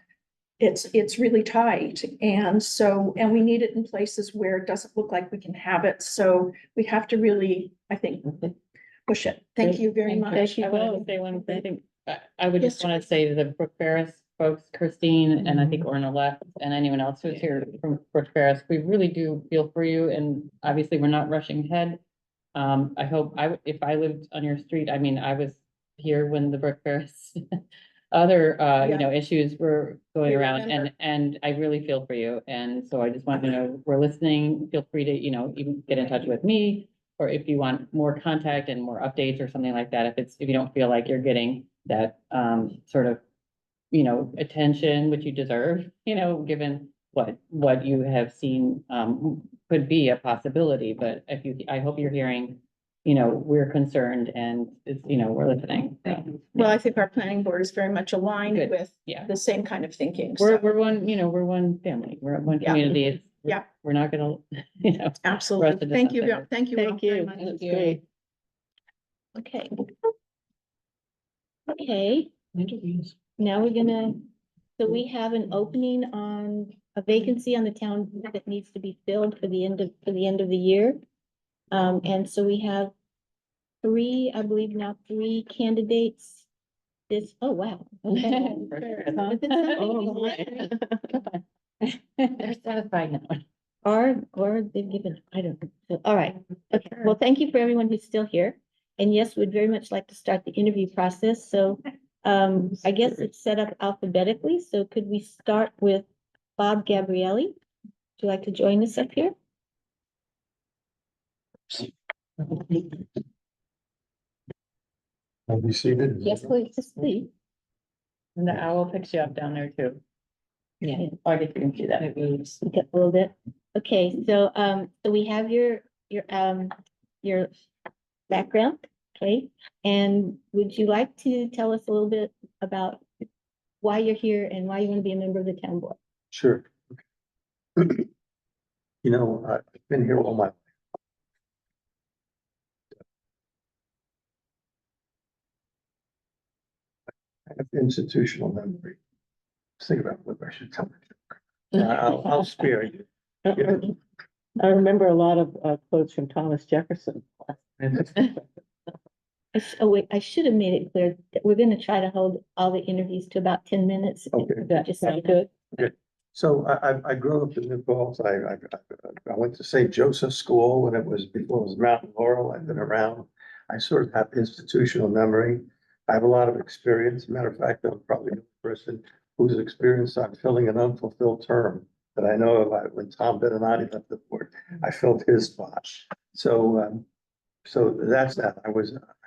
Speaker 1: it's really tight. And so, and we need it in places where it doesn't look like we can have it. So we have to really, I think, push it. Thank you very much.
Speaker 4: Thank you
Speaker 10: I wanted to
Speaker 4: both.
Speaker 10: say one thing. I would just
Speaker 1: Yes,
Speaker 10: want to say to the Brook Ferris folks, Christine, and I think Orna left, and anyone else who's here from Brook Ferris, we really do feel for you, and obviously we're not rushing ahead. I hope if I lived on your street, I mean, I was here when the Brook Ferris other, you know, issues were going
Speaker 1: We
Speaker 10: around,
Speaker 1: remember.
Speaker 10: and I really feel for you. And so I just wanted to know, we're listening. Feel free to, you know, even get in touch with me, or if you want more contact and more updates or something like that, if you don't feel like you're getting that, sort of, you know, attention which you deserve, you know, given what you have seen, could be a possibility. But I hope you're hearing, you know, we're concerned, and it's, you know, we're listening. So,
Speaker 1: Well, I think our planning board is very much aligned
Speaker 10: Good.
Speaker 1: with
Speaker 10: yeah.
Speaker 1: the same kind of thinking.
Speaker 10: We're
Speaker 1: So,
Speaker 10: one, you know, we're one family, we're one
Speaker 1: Yeah.
Speaker 10: community.
Speaker 1: Yeah.
Speaker 10: We're not gonna, you know. Rush
Speaker 1: absolutely.
Speaker 10: into
Speaker 1: Thank you.
Speaker 10: something.
Speaker 1: Thank you. all
Speaker 4: Thank
Speaker 1: very
Speaker 4: you.
Speaker 1: much.
Speaker 4: That's great. Okay. Okay, now so we have an opening on a vacancy on the town board that needs to be filled for the end of the year. And so we have three, I believe now three candidates. This, oh, wow. Okay.
Speaker 5: Oh, my.
Speaker 10: They're satisfied now.
Speaker 4: Or they've given, I don't know. So, all right. Okay. Well, thank you for everyone who's still here. And yes, we'd very much like to start the interview process. So I guess it's set up alphabetically. So could we start with Bob Gabrielli? Would you like to join us up here?
Speaker 8: I'll be seated.
Speaker 4: Yes, please. Just please.
Speaker 10: And the owl picks you up down there too.
Speaker 2: Yeah.
Speaker 10: I get to see that.
Speaker 4: Speak up a little bit. Okay, so so we have your background, okay? And would you like to tell us a little bit about why you're here and why you want to be a member of the town board?
Speaker 11: Sure. Okay. You know, I've been here all my life. I have institutional memory. Think about what I should tell you. I'll spare you.
Speaker 5: I remember a lot of quotes from Thomas Jefferson.
Speaker 4: Oh, wait, I should have made it clear that we're gonna try to hold all the interviews to about 10 minutes.
Speaker 11: Okay.
Speaker 5: That
Speaker 4: Just so you
Speaker 5: sound
Speaker 4: know.
Speaker 5: good?
Speaker 11: So I grew up in New Paltz. I went to St. Joseph's School when it was, before it was Mountain Laurel. I've been around. I sort of have institutional memory. I have a lot of experience. Matter of fact, I'm probably the person who's experienced on filling an unfulfilled term that I know of. When Tom Beninati left the board, I filled his spot. So, so that's that.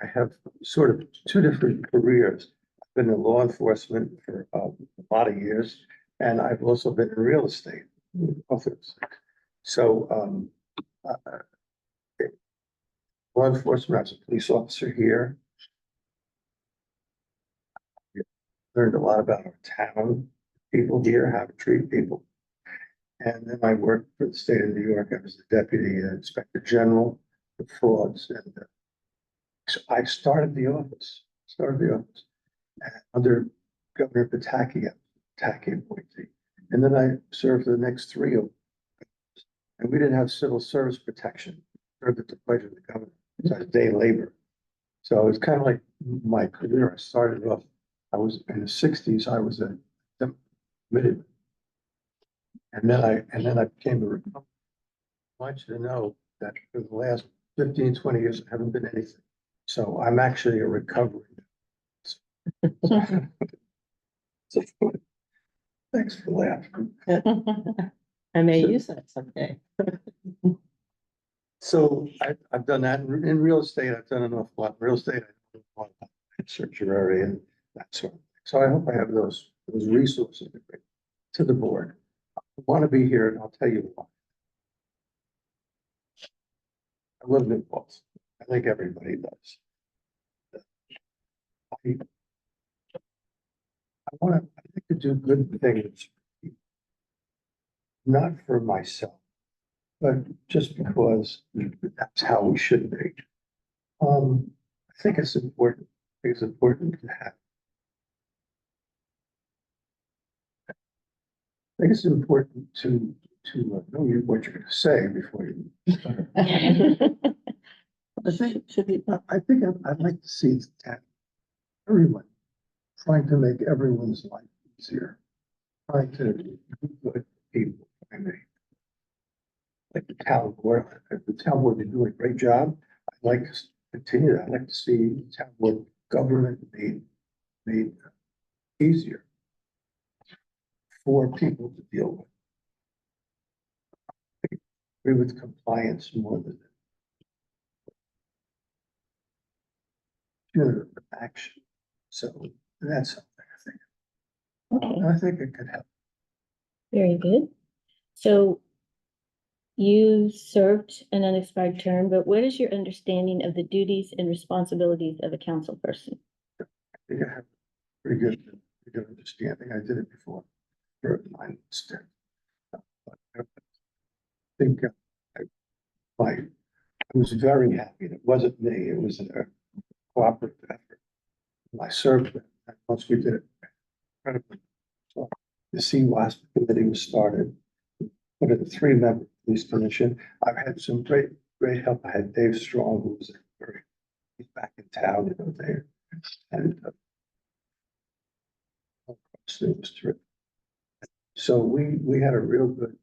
Speaker 11: I have sort of two different careers. I've been in law enforcement for a lot of years, and I've also been in real estate. So, law enforcement, as a police officer here, learned a lot about our town, people here, how to treat people. And then I worked for the state of New York. I was the deputy inspector general for frauds, and so I started the office under Governor Pataki appointee. And then I served for the next 3 years. And we didn't have civil service protection. Served at the pleasure of the governor. So I was day labor. So it's kind of like my career. I started off, I was in the 60s, I was a committed. And then I became a Republican. I want you to know that for the last 15, 20 years, I haven't been anything. So I'm actually a recovering. So, thanks for laughing.
Speaker 5: I may use that someday.
Speaker 11: So I've done that in real estate. I've done an awful lot in real estate. I know a lot about certiorari and that sort of thing. So I hope I have those resources to bring to the board. I want to be here, and I'll tell you why. I live in New Paltz. I think everybody does. I think to do good things, not for myself, but just because that's how we should be. I think it's important. I think it's important to have. I think it's important to know what you're going to say before you start. I think I'd like to see everyone trying to make everyone's life easier, trying to be good people. I mean, like the town board is doing a great job. I'd like to continue that. I'd like to see the town board government made easier for people to deal with. I agree with compliance more than punitive action. So that's something
Speaker 4: Okay,
Speaker 11: I think it could help.
Speaker 4: very good. So you served an unexpired term, but what is your understanding of the duties and responsibilities of a council person?
Speaker 11: I think I have pretty good understanding. I did it before for 9 stint. But I think I was very happy. It wasn't me. It was a cooperative effort. I served with, and once we did it incredibly. So the CWASP committee was started. Put in a 3-member police commission. I've had some great help. I had Dave Strong, who was very town, you know, there. And it was terrific. So we had a real good,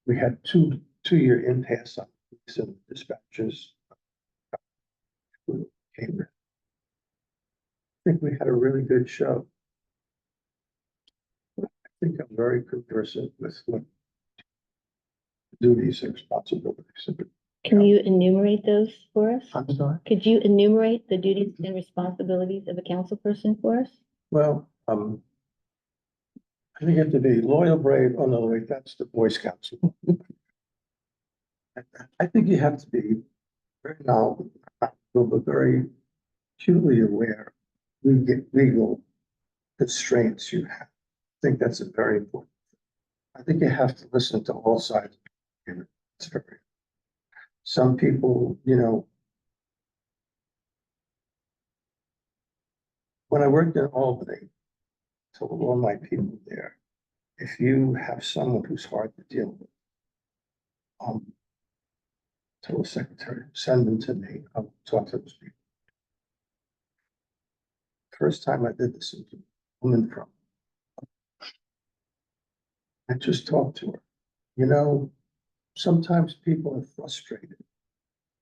Speaker 11: we had two-year impasse on some dispatchers. Who came in. I think we had a really good show. I think I'm very conversant with what duties and responsibilities.
Speaker 4: Can you enumerate those for us?
Speaker 11: I'm sorry?
Speaker 4: Could you enumerate the duties and responsibilities of a council person for us?
Speaker 11: Well, I think you have to be loyal, brave. Oh, no, wait, that's the Boy Scouts. I think you have to be very knowledgeable, but very acutely aware of legal constraints you have. I think that's a very important. I think you have to listen to all sides. It's very. Some people, you know. When I worked in Albany, told all my people there, if you have someone who's hard to deal with, tell the secretary, send them to me. I'll talk to those people. First time I did this, it was a woman from. I just talked to her. You know, sometimes people are frustrated.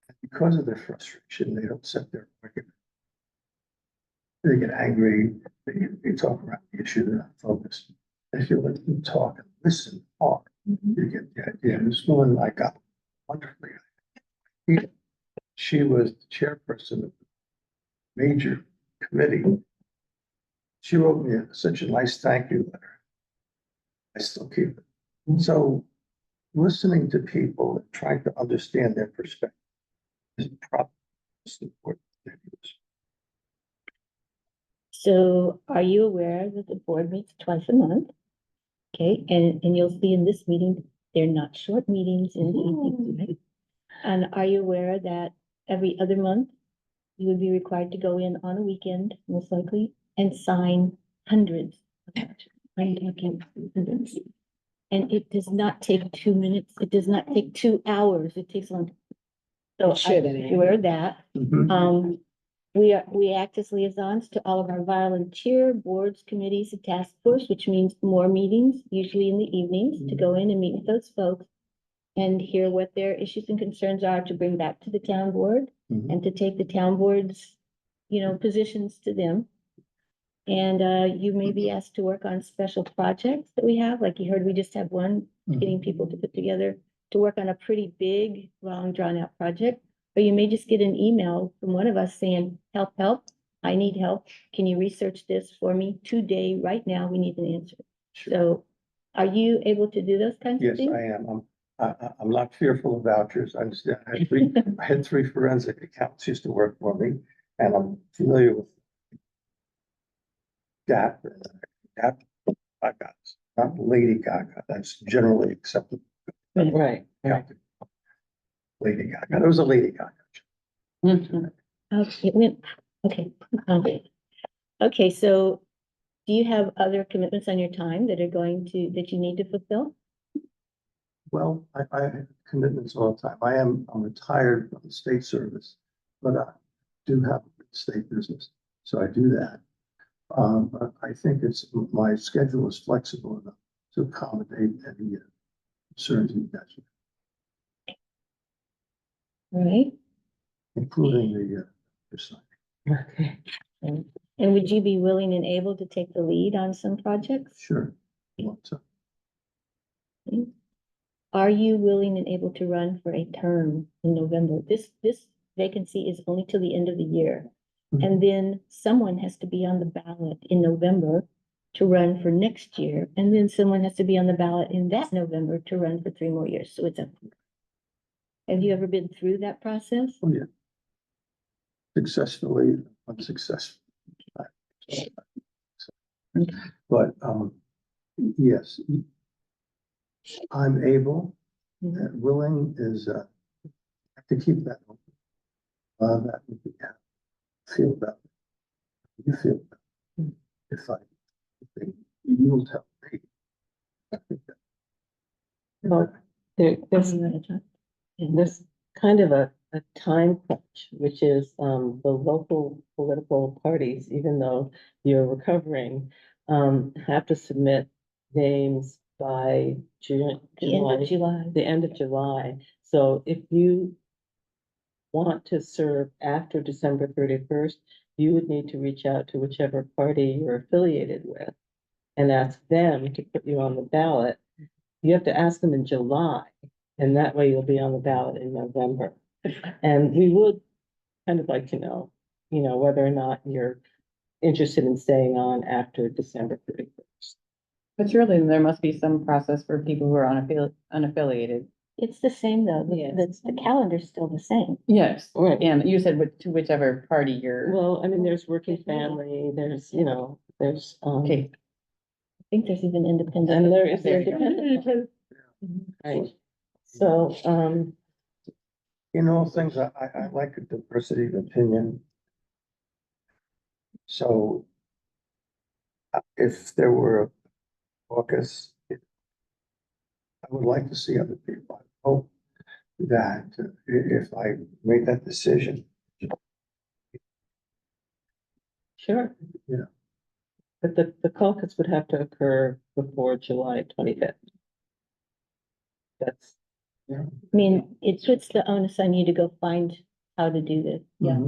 Speaker 11: And because of their frustration, they don't set their argument. They get angry, they talk around the issue, they're not focused. If you let them talk and listen hard, you get the idea. This woman I got wonderfully. She was the chairperson of the major committee. She wrote me such a nice thank you letter. I still keep it. So listening to people and trying to understand their perspective is probably the most important thing.
Speaker 4: So are you aware that the board meets twice a month? Okay, and you'll see in this meeting, they're not short meetings in the evening, right? And are you aware that every other month, you would be required to go in on a weekend, most likely, and sign hundreds of documents? I'm talking hundreds. And it does not take 2 minutes, it does not take 2 hours, it takes long. So
Speaker 2: It shouldn't.
Speaker 4: if you're aware of that, we act as liaisons to all of our volunteer boards, committees, and task force, which means more meetings, usually in the evenings, to go in and meet with those folks and hear what their issues and concerns are to bring back to the town board and to take the town board's, you know, positions to them. And you may be asked to work on special projects that we have, like you heard, we just have one, getting people to put together to work on a pretty big, long drawn out project. Or you may just get an email from one of us saying, help, I need help. Can you research this for me today, right now? We need an answer. So are you able to do those kinds of
Speaker 11: Yes,
Speaker 4: things?
Speaker 11: I am. I'm not fearful of vouchers. I understand. I had three forensic accountants used to work for me, and I'm familiar with GAP. GAP, I got it. Not Lady Gaga. That's generally accepted.
Speaker 5: Right.
Speaker 11: Lady Gaga. There was a Lady Gaga.
Speaker 4: Okay, it went, okay. Okay, so do you have other commitments on your time that are that you need to fulfill?
Speaker 11: Well, I have commitments all the time. I'm retired from the state service, but I do have a state business, so I do that. But I think my schedule is flexible enough to accommodate any concerns you guys have,
Speaker 4: All right,
Speaker 11: including the site.
Speaker 5: Okay.
Speaker 4: and would you be willing and able to take the lead on some projects?
Speaker 11: Sure. So,
Speaker 4: Are you willing and able to run for a term in November? This vacancy is only till the end of the year. And then someone has to be on the ballot in November to run for next year. And then someone has to be on the ballot in that November to run for 3 more years. So it's a. Have you ever been through that process?
Speaker 11: Oh, yeah. Successfully, unsuccessfully. But, yes, I'm able and willing is, to keep that open. That would be, feel better. You feel better. If you will tell me. I think that.
Speaker 5: Well, there's kind of a a time crunch, which is, the local political parties, even though you're recovering, have to submit names by June,
Speaker 4: The end of
Speaker 5: July,
Speaker 4: July.
Speaker 5: the end of July. So if you want to serve after December 31st, you would need to reach out to whichever party you're affiliated with and ask them to put you on the ballot. You have to ask them in July, and that way you'll be on the ballot in November. And we would kind of like to know, whether or not you're interested in staying on after December 31st.
Speaker 10: But surely there must be some process for people who are unaffiliated.
Speaker 4: It's the same though.
Speaker 2: Yes.
Speaker 4: The calendar's still the same.
Speaker 10: Yes,
Speaker 5: Right.
Speaker 10: and you said to whichever party you're,
Speaker 5: Well, I mean, there's working family, there's, there's,
Speaker 10: okay,
Speaker 4: I think there's even independent.
Speaker 5: and there is
Speaker 10: There you go.
Speaker 5: independent. Right. So,
Speaker 11: In all things, I like a diversity of opinion. So if there were a caucus, I would like to see other people. I hope that if I make that decision,
Speaker 5: sure.
Speaker 11: Yeah.
Speaker 5: But the caucus would have to occur before July 25th. That's,
Speaker 4: I mean, it puts the onus on you to go find how to do this. Yeah.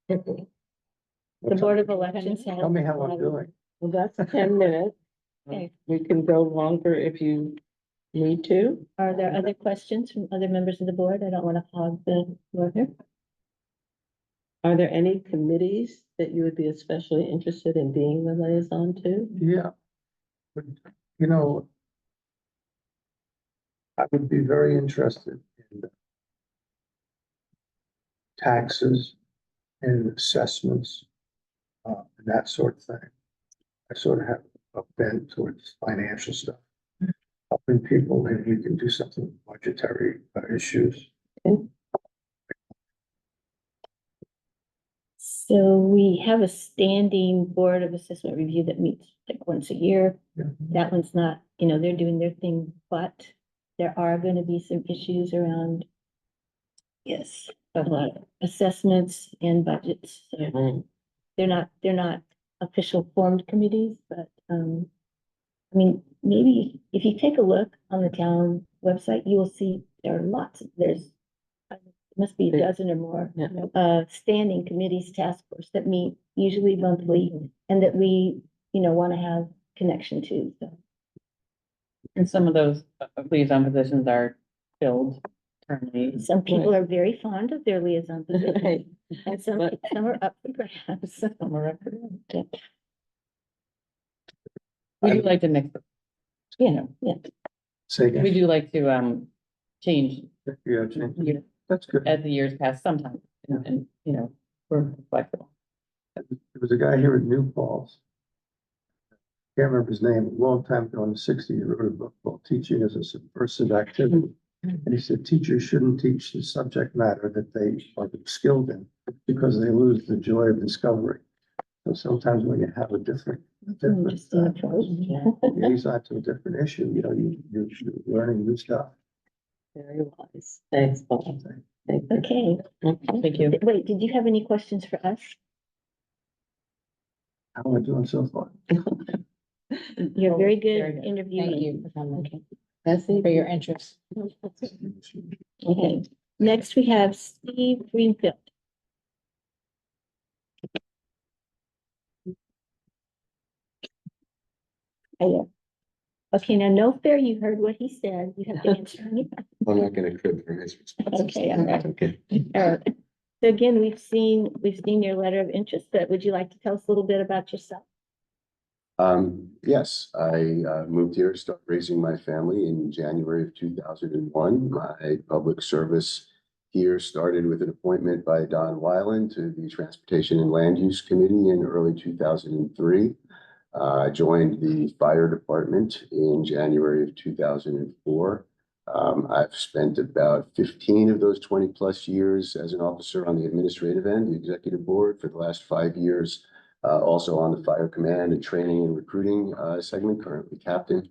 Speaker 4: The Board of Elections has.
Speaker 11: Tell me how I'm doing.
Speaker 5: well, that's 10 minutes.
Speaker 4: Okay.
Speaker 5: We can go longer if you need to.
Speaker 4: Are there other questions from other members of the board? I don't want to hog the floor here.
Speaker 5: Are there any committees that you would be especially interested in being the liaison to?
Speaker 11: Yeah. But, I would be very interested in taxes and assessments, and that sort of thing. I sort of have a bent towards financial stuff. Helping people, maybe we can do something with budgetary issues.
Speaker 4: So we have a standing Board of Assessment Review that meets like once a year.
Speaker 11: Yeah.
Speaker 4: That one's not, they're doing their thing, but there are going to be some issues around, yes, assessments and budgets. So
Speaker 5: Mhm.
Speaker 4: they're not official formed committees, but, I mean, maybe if you take a look on the town website, you will see there are lots, there's must be a dozen or more,
Speaker 5: Yeah.
Speaker 4: Standing committees, task force that meet usually monthly and that we, want to have connection to, so.
Speaker 10: and some of those liaison positions are filled termly.
Speaker 4: Some people are very fond of their liaison position,
Speaker 5: Right.
Speaker 4: and some
Speaker 5: But-
Speaker 4: are up for grabs.
Speaker 10: Some are up for grabs. We do like to mix,
Speaker 4: Yeah.
Speaker 11: Say again.
Speaker 10: we do like to, change
Speaker 11: Yeah, change.
Speaker 10: you-
Speaker 11: That's good.
Speaker 10: as the years pass sometimes, and, we're flexible.
Speaker 11: There was a guy here at New Paltz. Can't remember his name, a long time ago in the '60s, he wrote a book called Teaching as a Subversive Activity. And he said teachers shouldn't teach the subject matter that they are skilled in because they lose the joy of discovery. So sometimes when you have a different
Speaker 4: Interesting approach.
Speaker 11: liaison to a different issue, you're learning new stuff.
Speaker 5: Very wise. Thanks, Bob. Thank you.
Speaker 4: Okay,
Speaker 10: Thank you.
Speaker 4: wait, did you have any questions for us?
Speaker 11: How am I doing so far?
Speaker 4: You're very good
Speaker 2: Very good.
Speaker 4: interviewing.
Speaker 2: Thank you for coming,
Speaker 4: Okay.
Speaker 2: for your interest.
Speaker 4: Okay, next we have Steve Greenfield. Hello. Okay, now no fair, you heard what he said, you have to answer.
Speaker 12: I'm not gonna crib from his responses.
Speaker 4: Okay, all right.
Speaker 12: Okay.
Speaker 4: So again, we've seen your letter of interest, but would you like to tell us a little bit about yourself?
Speaker 12: Yes, I moved here to start raising my family in January of 2001. My public service here started with an appointment by Don Weiland to the Transportation and Land Use Committee in early 2003. I joined the fire department in January of 2004. I've spent about 15 of those 20 plus years as an officer on the administrative end, the executive board, for the last 5 years. Also on the fire command and training and recruiting segment, currently captain.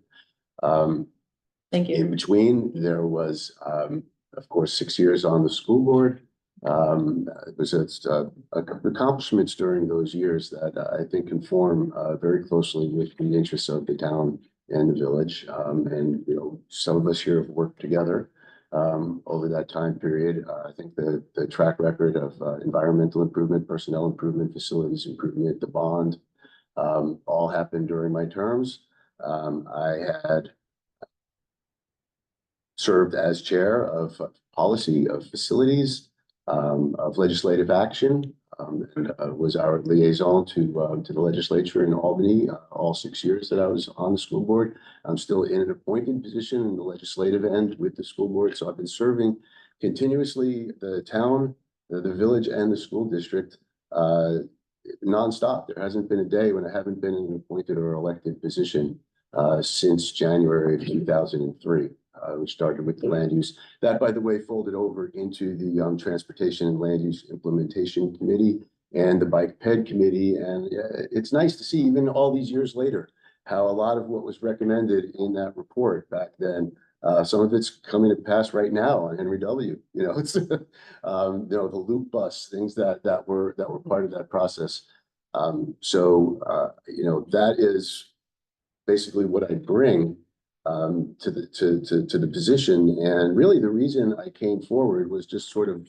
Speaker 10: Thank
Speaker 12: In
Speaker 10: you.
Speaker 12: between, there was of course, 6 years on the school board. It was accomplishments during those years that I think conform very closely with the interests of the town and the village. And, you know, some of us here have worked together over that time period. I think the track record of environmental improvement, personnel improvement, facilities improvement, the bond, all happened during my terms. I had served as chair of policy of facilities, of legislative action, and was our liaison to the legislature in Albany all 6 years that I was on the school board. I'm still in an appointed position in the legislative end with the school board, so I've been serving continuously the town, the village, and the school district nonstop. There hasn't been a day when I haven't been in an appointed or elected position since January of 2003. We started with the land use. That, by the way, folded over into the Transportation and Land Use Implementation Committee and the Bike Ped Committee. And it's nice to see, even all these years later, how a lot of what was recommended in that report back then, some of it's coming to pass right now on Henry W. You know, it's you know, the loop bus, things that were part of that process. You know, that is basically what I bring to the position. And really the reason I came forward was just sort of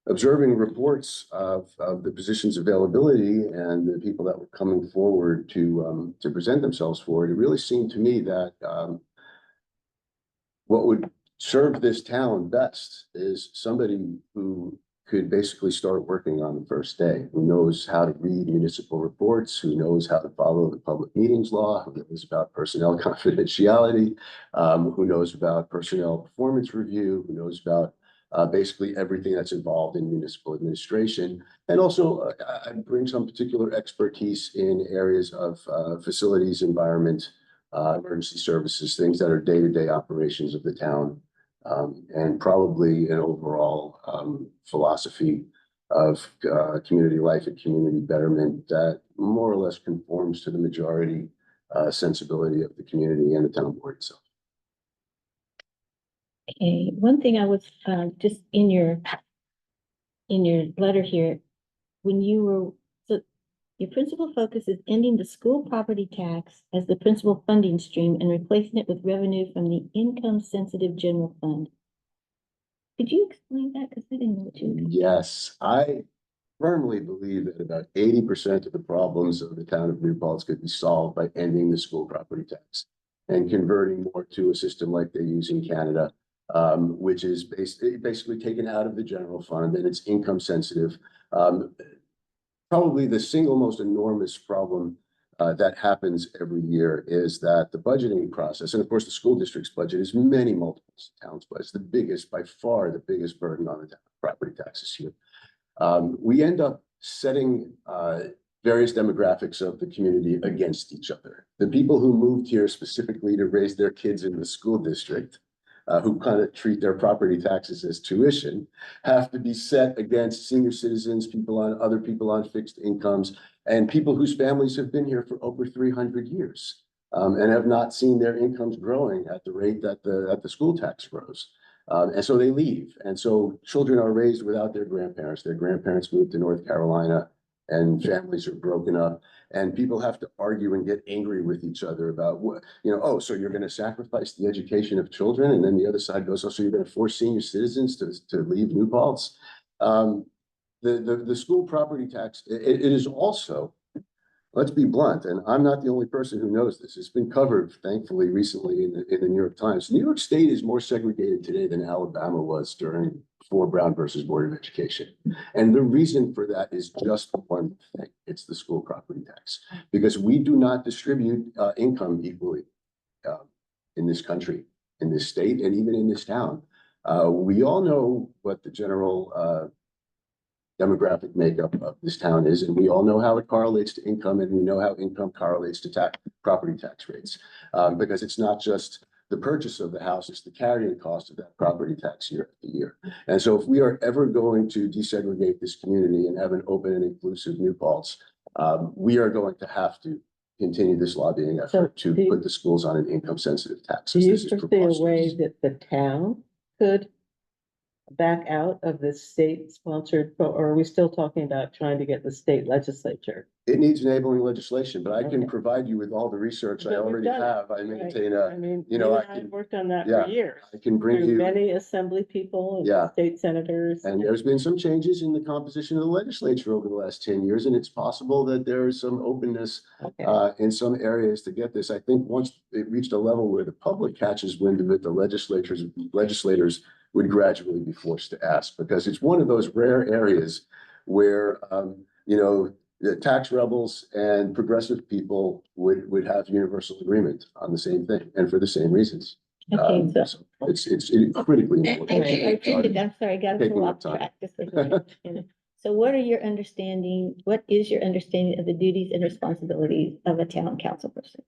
Speaker 12: observing reports of the position's availability and the people that were coming forward to present themselves for it. It really seemed to me that what would serve this town best is somebody who could basically start working on the first day, who knows how to read municipal reports, who knows how to follow the public meetings law, who knows about personnel confidentiality, who knows about personnel performance review, who knows about basically everything that's involved in municipal administration. And also I bring some particular expertise in areas of facilities, environment, emergency services, things that are day-to-day operations of the town. And probably an overall philosophy of community life and community betterment that more or less conforms to the majority sensibility of the community and the town board itself.
Speaker 4: Okay, one thing I was just in your letter here, when you were, so your principal focus is ending the school property tax as the principal funding stream and replacing it with revenue from the income sensitive general fund. Could you explain that? Because I didn't know what you were.
Speaker 12: Yes, I firmly believe that about 80% of the problems of the town of New Paltz could be solved by ending the school property tax and converting more to a system like they use in Canada, which is basically taken out of the general fund and it's income sensitive. Probably the single most enormous problem that happens every year is that the budgeting process, and of course the school district's budget is many multiples of towns, but it's the biggest, by far the biggest burden on the town, property taxes here. We end up setting various demographics of the community against each other. The people who moved here specifically to raise their kids in the school district, who kind of treat their property taxes as tuition, have to be set against senior citizens, other people on fixed incomes, and people whose families have been here for over 300 years and have not seen their incomes growing at the rate that the school tax grows. And so they leave. And so children are raised without their grandparents. Their grandparents moved to North Carolina and families are broken up. And people have to argue and get angry with each other about what, you know, oh, so you're going to sacrifice the education of children. And then the other side goes, oh, so you're going to force senior citizens to leave New Paltz. The school property tax, it is also, let's be blunt, and I'm not the only person who knows this. It's been covered, thankfully, recently in the New York Times. New York State is more segregated today than Alabama was before Brown versus Board of Education. And the reason for that is just one thing. It's the school property tax. Because we do not distribute income equally in this country, in this state, and even in this town. We all know what the general demographic makeup of this town is, and we all know how it correlates to income, and we know how income correlates to property tax rates, because it's not just the purchase of the house, it's the carrying cost of that property tax year after year. And so if we are ever going to desegregate this community and have an open and inclusive New Paltz, we are going to have to continue this lobbying effort to put the schools on an income sensitive tax.
Speaker 5: Do you foresee a way that the town could back out of the state-sponsored, or are we still talking about trying to get the state legislature?
Speaker 12: It needs enabling legislation, but I can
Speaker 5: Okay.
Speaker 12: provide you with all the research I
Speaker 5: But we've
Speaker 12: already
Speaker 5: done it,
Speaker 12: have. I
Speaker 5: Right.
Speaker 12: maintain
Speaker 5: I
Speaker 12: a,
Speaker 5: mean,
Speaker 12: you know,
Speaker 5: you
Speaker 12: I
Speaker 5: and I have
Speaker 12: can-
Speaker 5: worked on that
Speaker 12: yeah,
Speaker 5: for years.
Speaker 12: I can bring
Speaker 5: Through
Speaker 12: you.
Speaker 5: many assembly people and
Speaker 12: Yeah.
Speaker 5: state senators.
Speaker 12: And there's been some changes in the composition of the legislature over the last 10 years, and it's possible that there is some openness
Speaker 5: Okay.
Speaker 12: in some areas to get this. I think once it reached a level where the public catches wind of it, the legislators would gradually be forced to ask, because it's one of those rare areas where, you know, the tax rebels and progressive people would have universal agreement on the same thing and for the same reasons.
Speaker 4: Okay, so.
Speaker 12: So it's critically
Speaker 4: I
Speaker 12: important.
Speaker 4: appreciate, I'm sorry, I got a
Speaker 12: Taking
Speaker 4: little
Speaker 12: up
Speaker 4: off
Speaker 12: time.
Speaker 4: track. Just a minute. So what is your understanding of the duties and responsibilities of a town council person?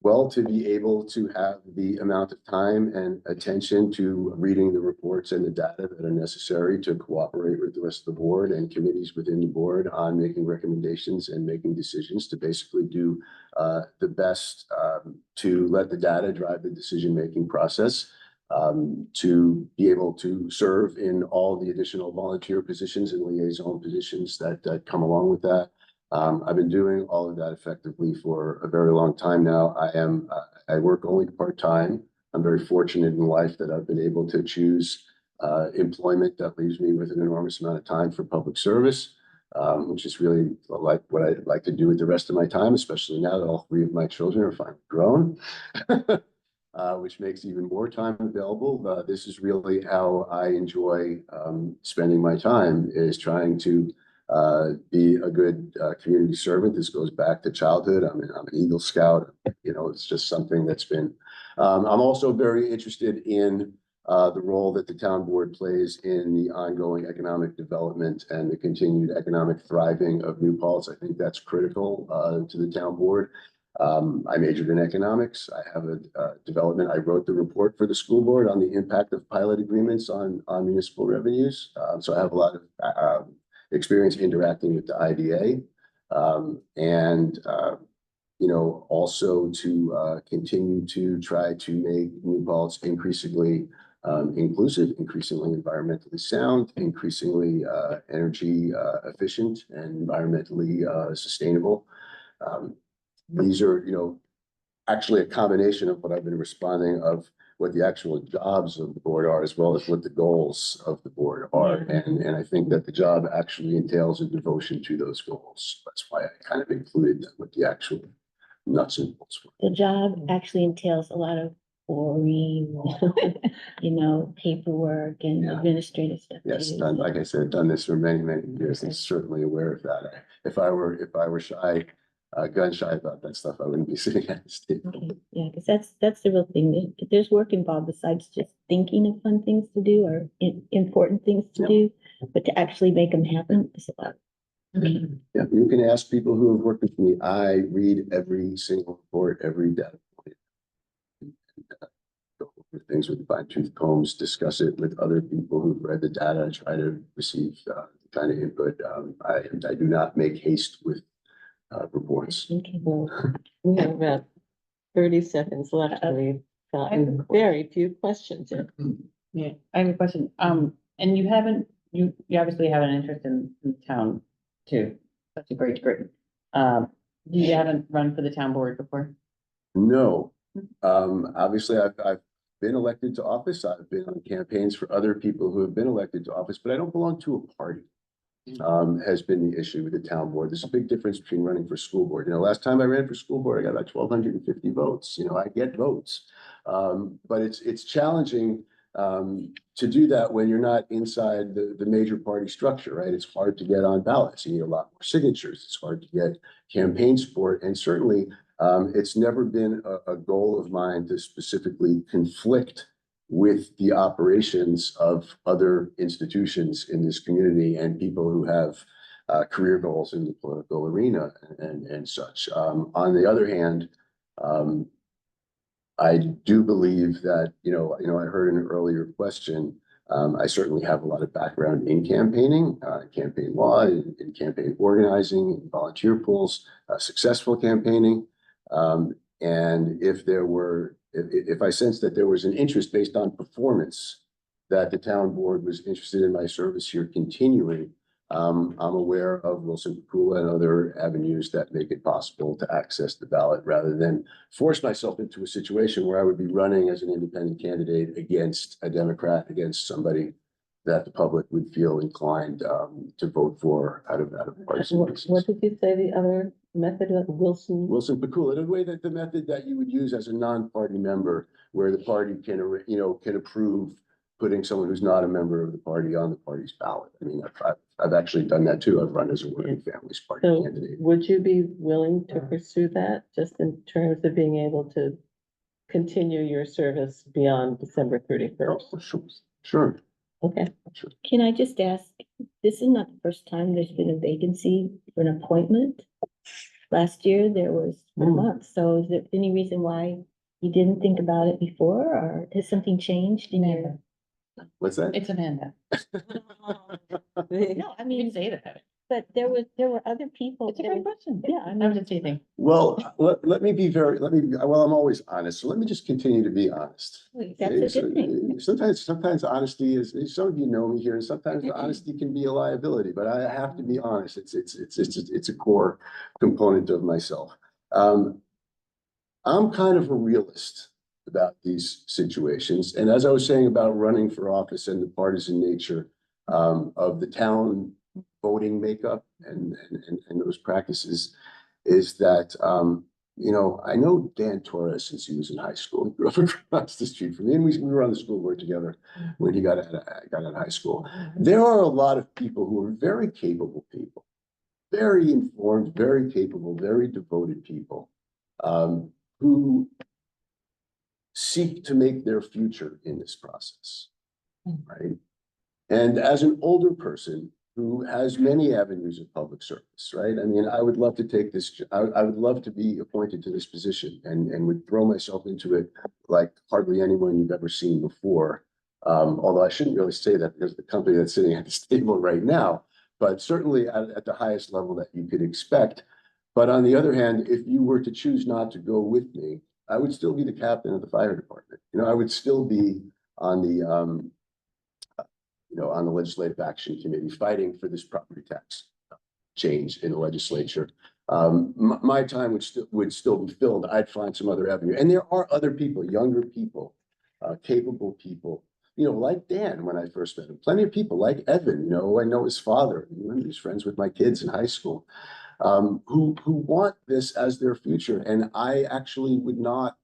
Speaker 12: Well, to be able to have the amount of time and attention to reading the reports and the data that are necessary to cooperate with the rest of the board and committees within the board on making recommendations and making decisions, to basically do the best to let the data drive the decision-making process, to be able to serve in all the additional volunteer positions and liaison positions that come along with that. I've been doing all of that effectively for a very long time now. I work only part-time. I'm very fortunate in life that I've been able to choose employment that leaves me with an enormous amount of time for public service, which is really like what I'd like to do with the rest of my time, especially now that all three of my children are finally grown, which makes even more time available. This is really how I enjoy spending my time, is trying to be a good community servant. This goes back to childhood. I'm an Eagle Scout. You know, it's just something that's been. I'm also very interested in the role that the town board plays in the ongoing economic development and the continued economic thriving of New Paltz. I think that's critical to the town board. I majored in economics. I have a development. I wrote the report for the school board on the impact of pilot agreements on municipal revenues. So I have a lot of experience interacting with the IDA, you know, also to continue to try to make New Paltz increasingly inclusive, increasingly environmentally sound, increasingly energy efficient and environmentally sustainable. These are, you know, actually a combination of what I've been responding of what the actual jobs of the board are, as well as what the goals of the board are. And I think that the job actually entails a devotion to those goals. That's why I kind of included them with the actual nuts and bolts.
Speaker 4: The job actually entails a lot of boring, paperwork and
Speaker 12: Yeah.
Speaker 4: administrative stuff.
Speaker 12: Yes,
Speaker 4: too.
Speaker 12: done, like I said, done this for many, many years, and certainly aware of that. If I were shy, gun shy about that stuff, I wouldn't be sitting at this table.
Speaker 4: Okay, yeah, because that's the real thing. There's work involved besides just thinking of fun things to do or important things to
Speaker 12: Yeah.
Speaker 4: do, but to actually make them happen is a lot. Okay.
Speaker 12: Yeah, you can ask people who have worked with me. I read every single report, every data point. Go over things with fine tooth combs, discuss it with other people who've read the data, try to receive the kind of input. I do not make haste with reports.
Speaker 4: Okay.
Speaker 5: Well, we have about 30 seconds left, and we've gotten very few questions in.
Speaker 10: Yeah, I have a question. And you obviously have an interest in town too. That's a great. You haven't run for the town board before?
Speaker 12: No, obviously I've been elected to office. I've been on campaigns for other people who have been elected to office, but I don't belong to a party. Has been the issue with the town board. There's a big difference between running for school board. You know, last time I ran for school board, I got about 1,250 votes. You know, I get votes. But it's challenging to do that when you're not inside the major party structure, right? It's hard to get on ballots. You need a lot more signatures. It's hard to get campaign support. And certainly, it's never been a goal of mine to specifically conflict with the operations of other institutions in this community and people who have career goals in the political arena and such. On the other hand, I do believe that, I heard an earlier question. I certainly have a lot of background in campaigning, campaign law, in campaign organizing, in volunteer pools, successful campaigning. And if I sensed that there was an interest based on performance that the town board was interested in my service here continuing, I'm aware of Wilson Pakula and other avenues that make it possible to access the ballot rather than force myself into a situation where I would be running as an independent candidate against a Democrat, against somebody that the public would feel inclined to vote for out of partisan
Speaker 5: What
Speaker 12: reasons.
Speaker 5: did you say the other method of Wilson?
Speaker 12: Wilson Pakula, the way that the method that you would use as a non-party member, where the party can, can approve putting someone who's not a member of the party on the party's ballot. I mean, I've actually done that too. I've run as a working families party
Speaker 5: So
Speaker 12: candidate.
Speaker 5: would you be willing to pursue that, just in terms of being able to continue your service beyond December 31st?
Speaker 12: Oh, sure.
Speaker 5: Okay.
Speaker 4: Can I just ask, this is not the first time there's been a vacancy for an appointment. Last year, there was a month, so is there any reason why you didn't think about it before, or has something changed in your?
Speaker 12: What's that?
Speaker 10: It's Amanda.
Speaker 4: No, I
Speaker 10: You can
Speaker 4: mean,
Speaker 10: say that.
Speaker 4: but there were other people.
Speaker 10: It's a
Speaker 4: that
Speaker 10: great
Speaker 4: were-
Speaker 10: question.
Speaker 4: Yeah, I
Speaker 10: I'm
Speaker 4: mean,
Speaker 10: just teasing.
Speaker 12: Well, let me be well, I'm always honest, so let me just continue to be honest.
Speaker 4: that's a good thing.
Speaker 12: Sometimes honesty is, some of you know me here, and sometimes the honesty can be a liability, but I have to be honest. It's a core component of myself. I'm kind of a realist about these situations. And as I was saying about running for office and the partisan nature of the town voting makeup and those practices, is that I know Dan Torres since he was in high school. He grew up across the street from me, and we were on the school board together when he got out of high school. There are a lot of people who are very capable people, very informed, very capable, very devoted people, who seek to make their future in this process, right? And as an older person who has many avenues of public service, right? I mean, I would love to take this, I would love to be appointed to this position and would throw myself into it like hardly anyone you've ever seen before. Although I shouldn't really say that because the company that's sitting at this table right now, but certainly at the highest level that you could expect. But on the other hand, if you were to choose not to go with me, I would still be the captain of the fire department. I would still be on the, on the Legislative Action Committee fighting for this property tax change in the legislature. My time would still be filled. I'd find some other avenue. And there are other people, younger people, capable people, like Dan when I first met him. Plenty of people like Evan, I know his father. He's friends with my kids in high school. Who want this as their future. And I actually would not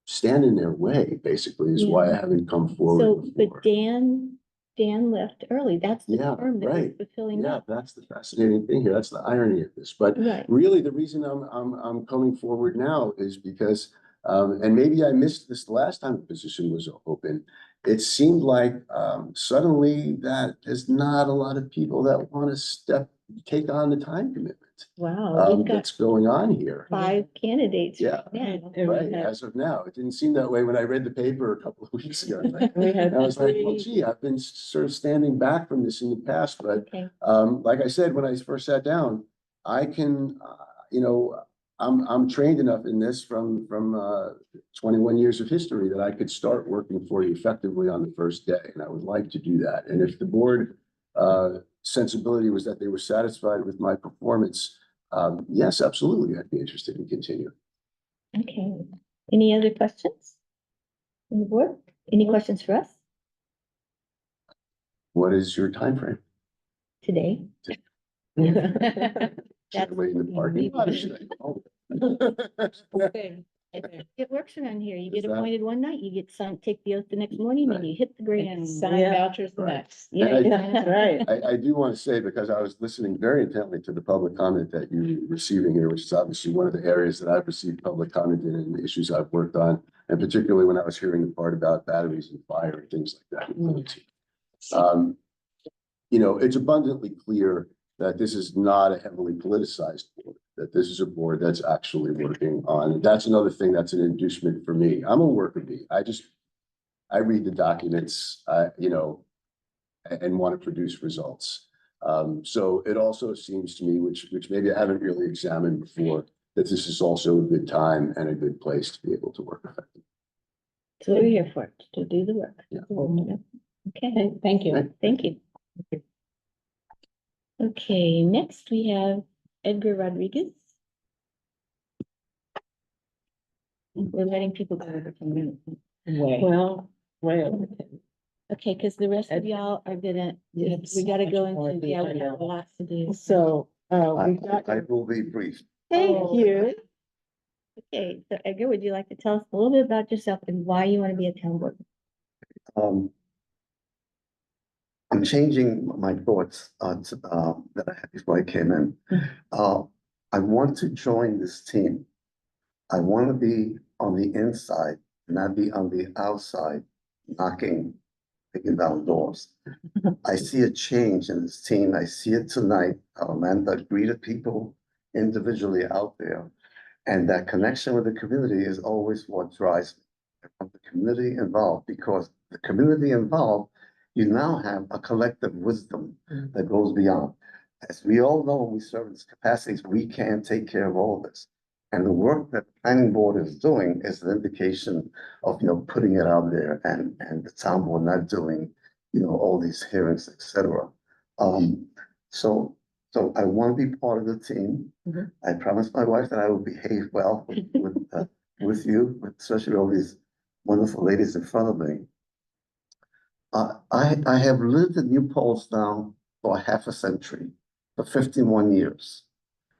Speaker 12: stand in their way, basically, is why I haven't come forward
Speaker 4: So,
Speaker 12: before.
Speaker 4: but Dan left early. That's the
Speaker 12: Yeah,
Speaker 4: term that was
Speaker 12: right.
Speaker 4: fulfilling
Speaker 12: Yeah,
Speaker 4: up.
Speaker 12: that's the fascinating thing here. That's the irony of this. But
Speaker 4: Right.
Speaker 12: really, the reason I'm coming forward now is because, and maybe I missed this the last time the position was open. It seemed like suddenly that there's not a lot of people that want to take on the time commitment
Speaker 4: Wow, we've got
Speaker 12: that's going on here.
Speaker 4: 5 candidates.
Speaker 12: Yeah.
Speaker 4: right now.
Speaker 12: Right, as of now, it didn't seem that way when I read the paper a couple of weeks ago.
Speaker 5: We had
Speaker 12: I was like, well,
Speaker 5: three-
Speaker 12: gee, I've been sort of standing back from this in the past, but
Speaker 4: Okay,
Speaker 12: like I said, when I first sat down, I can, I'm trained enough in this from 21 years of history that I could start working for you effectively on the first day, and I would like to do that. And if the board sensibility was that they were satisfied with my performance, yes, absolutely, I'd be interested in continuing.
Speaker 4: okay. Any other questions? On the board? Any questions for us
Speaker 12: What is your timeframe?
Speaker 4: today?
Speaker 12: Should I wait in the parking lot or should I call?
Speaker 4: It works around here. You get
Speaker 12: Is that-
Speaker 4: appointed one night, you get signed, take the oath the next morning, and
Speaker 12: Right.
Speaker 4: you hit the ground.
Speaker 2: Sign
Speaker 5: Yeah.
Speaker 2: vouchers the
Speaker 12: Right.
Speaker 2: next.
Speaker 4: Yeah,
Speaker 12: And
Speaker 5: That's right.
Speaker 12: I do want to say, because I was listening very intently to the public comment that you're receiving here, which is obviously one of the areas that I've received public comment in and the issues I've worked on, and particularly when I was hearing the part about batteries and fire and things like that. It's abundantly clear that this is not a heavily politicized board, that this is a board that's actually working on. That's another thing that's an inducement for me. I'm a worker bee. I read the documents, and want to produce results. So it also seems to me, which maybe I haven't really examined before, that this is also a good time and a good place to be able to work effectively.
Speaker 4: So we're here for, it, to do the work. Okay,
Speaker 2: Thank you.
Speaker 4: thank you. Okay, next we have Edgar Rodriguez. We're letting people go over from minutes.
Speaker 5: Well, well,
Speaker 4: Okay, because the rest of
Speaker 5: Ed-
Speaker 4: y'all are gonna,
Speaker 5: Yes.
Speaker 4: we gotta go
Speaker 5: Much more
Speaker 4: into, yeah, we
Speaker 5: detail.
Speaker 4: have lots to do.
Speaker 5: so,
Speaker 11: I,
Speaker 5: we've got,
Speaker 11: I will be brief.
Speaker 4: Thank you. Okay, so Edgar, would you like to tell us a little bit about yourself and why you want to be a town board?
Speaker 11: I'm changing my thoughts that I had before I came in. I want to join this team. I want to be on the inside, not be on the outside, knocking, picking down doors. I see a change in this team. I see it tonight. Amanda greeted people individually out there. And that connection with the community is always what drives me. I want the community involved, because the community involved, you now have a collective wisdom that goes beyond. As we all know, when we serve in these capacities, we can't take care of all this. And the work that the planning board is doing is an indication of, putting it out there, and the town board not doing, all these hearings, et cetera. So I want to be part of the team.
Speaker 4: Mhm.
Speaker 11: I promised my wife that I would behave well with you, especially all these wonderful ladies in front of me. I have lived in New Paltz now for half a century, for 51 years.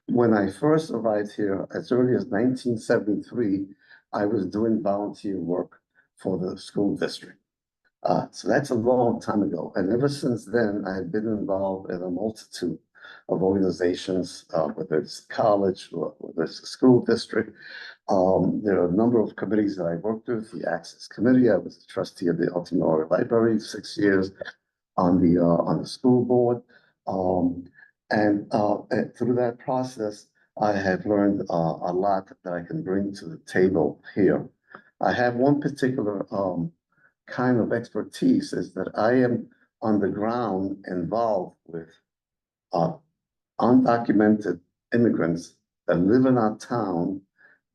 Speaker 11: When I first arrived here, as early as 1973, I was doing volunteer work for the school district. So that's a long time ago. And ever since then, I have been involved in a multitude of organizations, whether it's college or whether it's a school district. There are a number of committees that I worked with, the Access Committee. I was the trustee of the Altamora Library 6 years, on the school board. And through that process, I have learned a lot that I can bring to the table here. I have one particular kind of expertise, is that I am on the ground involved with undocumented immigrants that live in our town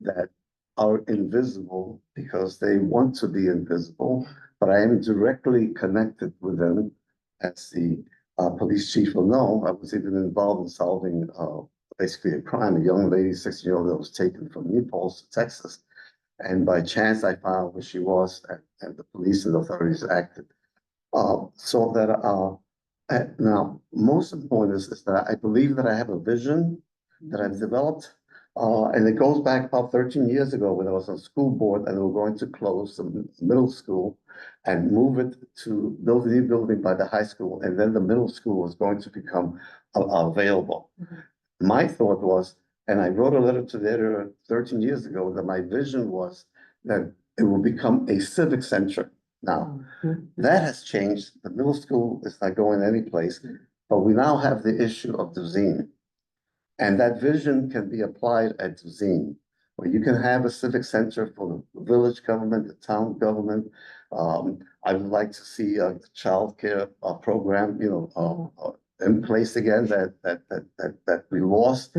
Speaker 11: that are invisible because they want to be invisible, but I am directly connected with them. As the police chief will know, I was even involved in solving basically a crime. A young lady, 16-year-old, that was taken from New Paltz, Texas. And by chance, I found out where she was, and the police and authorities acted. So that now, most important is that I believe that I have a vision that I've developed. And it goes back about 13 years ago when I was on school board, and we were going to close the middle school and move it to build a new building by the high school. And then the middle school was going to become available. My thought was, and I wrote a letter to the editor 13 years ago, that my vision was that it will become a civic center. Now, that has changed. The middle school is not going any place, but we now have the issue of Duzine. And that vision can be applied at Duzine, where you can have a civic center for the village government, the town government. I would like to see a childcare program, in place again that we lost.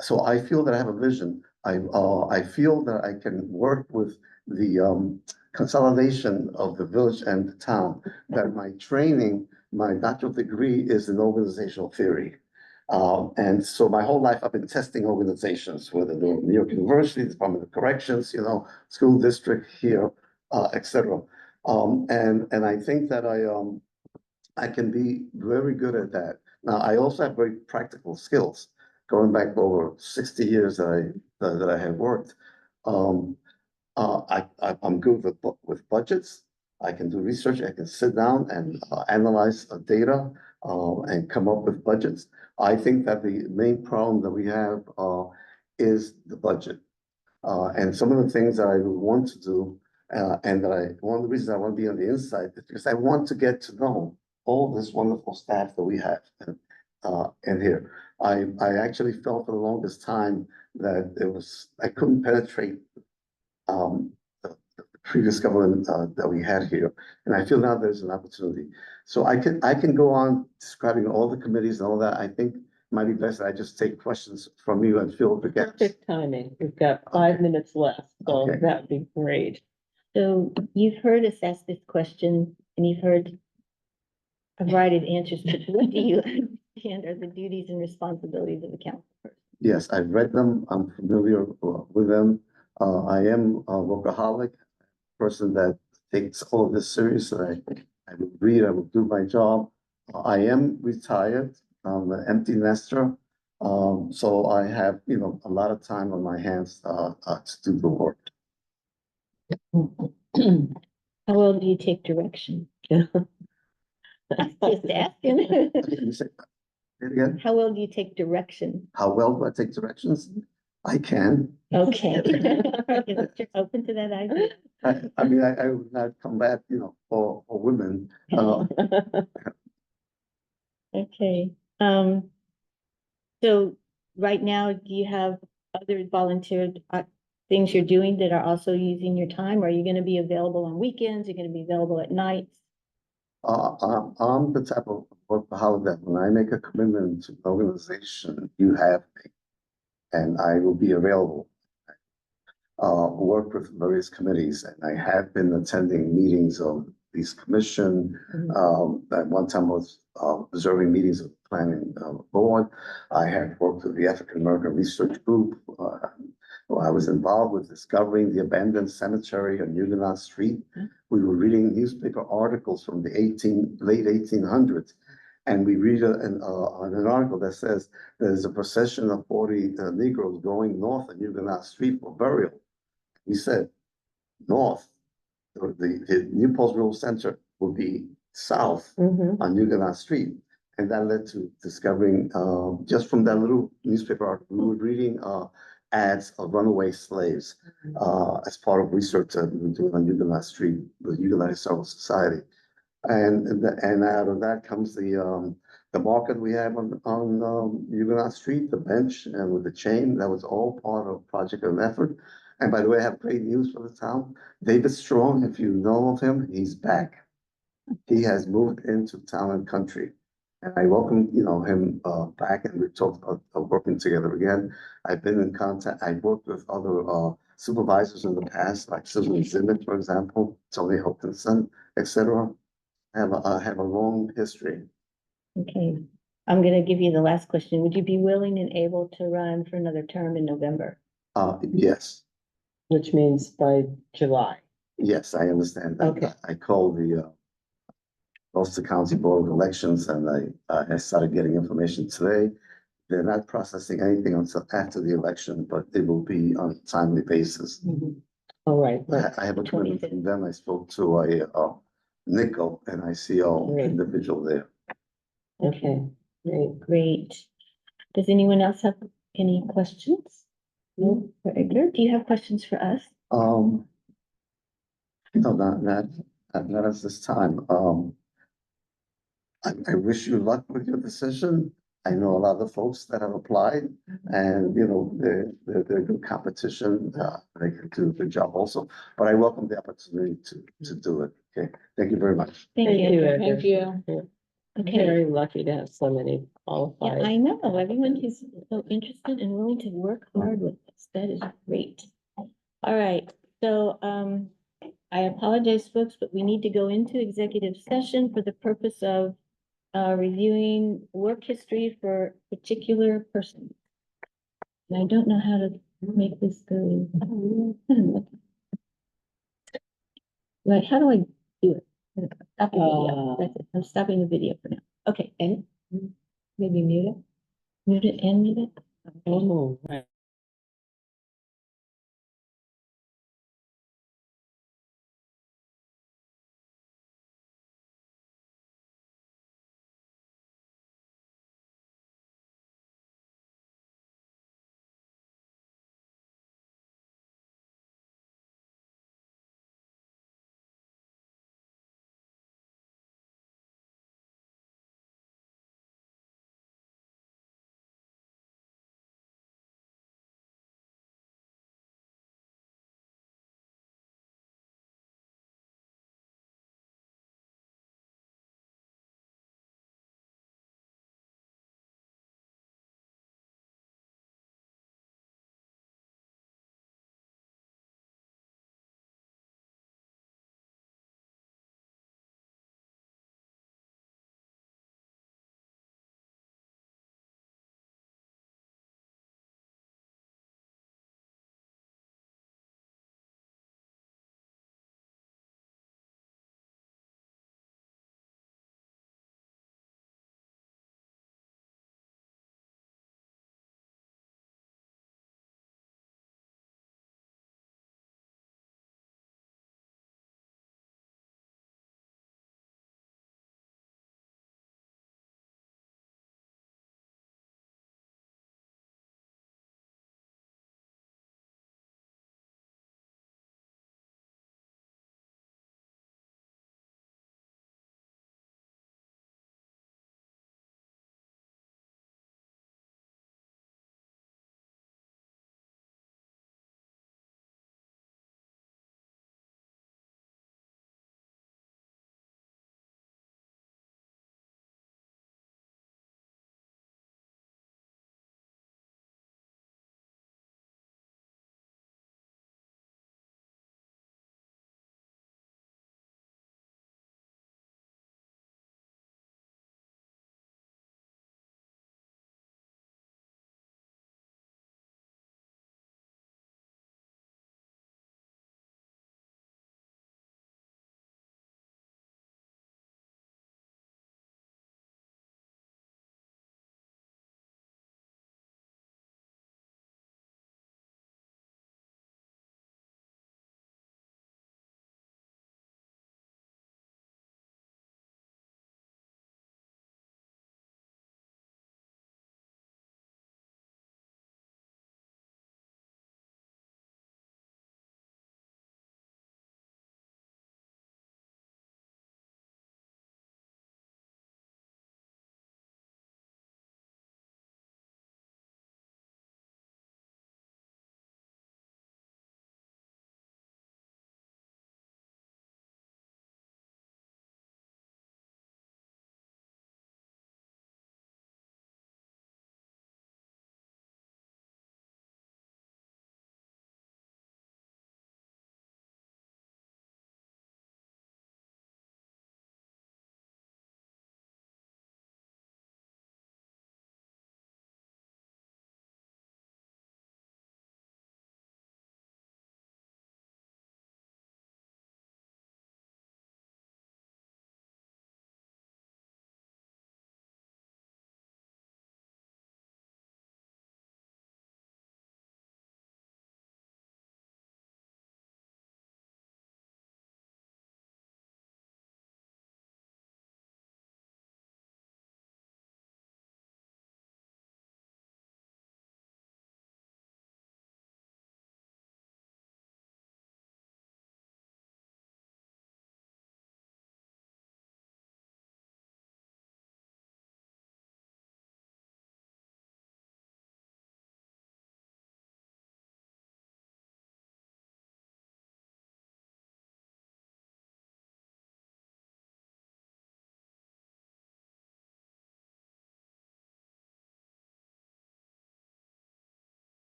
Speaker 11: So I feel that I have a vision. I feel that I can work with the consolidation of the village and the town, that my training, my doctoral degree is in organizational theory. And so my whole life I've been testing organizations, whether they're New York University, Department of Corrections, school district here, et cetera. And I think that I can be very good at that. Now, I also have very practical skills, going back over 60 years that I have worked. I'm good with budgets. I can do research. I can sit down and analyze data and come up with budgets. I think that the main problem that we have is the budget. And some of the things that I want to do, and one of the reasons I want to be on the inside is because I want to get to know all this wonderful staff that we have in here. I actually felt for the longest time that I couldn't penetrate the previous government that we had here. And I feel now there's an opportunity. So I can go on describing all the committees and all that. I think it might be best that I just take questions from you and fill the gaps.
Speaker 5: perfect timing. We've got 5 minutes left, so
Speaker 11: Okay.
Speaker 5: that'd be great.
Speaker 4: So you've heard us ask this question and you've heard a variety of answers, but what do you understand are the duties and responsibilities of a council person?
Speaker 11: Yes, I've read them. I'm familiar with them. I am a workaholic, person that takes all of this serious. I will read, I will do my job. I am retired. I'm an empty nester. So I have, a lot of time on my hands, to do the work.
Speaker 4: How well do you take direction? Just asking.
Speaker 11: You say it again,
Speaker 4: How well do you take direction?
Speaker 11: how well do I take directions? I can.
Speaker 4: Okay. You're open to that idea.
Speaker 11: I would not come back, for women.
Speaker 4: Okay, so right now, do you have other volunteer things you're doing that are also using your time? Are you gonna be available on weekends? You're gonna be available at nights?
Speaker 11: I'm the type of workaholic that when I make a commitment to an organization, you have me, and I will be available. Work with various committees, and I have been attending meetings of these commission. At one time I was observing meetings of the planning board. I had worked with the African American Research Group. I was involved with discovering the abandoned cemetery on Huguenot Street. We were reading newspaper articles from the late 1800s. And we read an article that says there's a procession of 40 Negroes going north on Huguenot Street for burial. We said north, the New Paltz Rural Center will be south on Huguenot Street. And that led to discovering, just from that little newspaper article, we were reading ads of runaway slaves as part of research that we were doing on Huguenot Street, the Huguenot Historical Society. And out of that comes the market we have on Huguenot Street, the bench, and with the chain. That was all part of Project and Effort. And by the way, I have great news for the town. David Strong, if you know of him, he's back. He has moved into Town and Country. And I welcome, him back, and we've talked about working together again. I've been in contact. I've worked with other supervisors in the past, like Susan Zimmett, for example, Tony Hokinson, etc. I have a long history.
Speaker 4: Okay, I'm gonna give you the last question. Would you be willing and able to run for another term in November?
Speaker 11: Yes,
Speaker 5: Which means by July.
Speaker 11: yes, I understand that.
Speaker 5: Okay.
Speaker 11: I called the Ulster County Board of Elections, and I started getting information today. They're not processing anything until after the election, but it will be on a timely basis.
Speaker 5: All right.
Speaker 11: I have a commitment from them. I spoke to a Nickel, and I see all
Speaker 5: Great.
Speaker 11: individual there.
Speaker 5: Okay, great.
Speaker 4: Great. Does anyone else have any questions? No, very good. Do you have questions for us?
Speaker 11: No, not at this time. I wish you luck with your decision. I know a lot of the folks that have applied, and they're good competition. They can do a good job also. But I welcome the opportunity to do it. Okay, thank you very much.
Speaker 4: Thank you.
Speaker 5: Edgar.
Speaker 2: Thank you.
Speaker 5: Yeah.
Speaker 4: Okay,
Speaker 5: Very lucky to have so many
Speaker 4: yeah,
Speaker 5: qualified.
Speaker 4: I know, everyone who's so interested and willing to work hard with us, that is great. All right, so, I apologize, folks, but we need to go into executive session for the purpose of reviewing work history for particular person. And I don't know how to make this go. Right, how do I do it? Stop the video. That's it. I'm stopping the video for now. Okay, and maybe mute it. Mute it and mute it.
Speaker 5: Oh, right.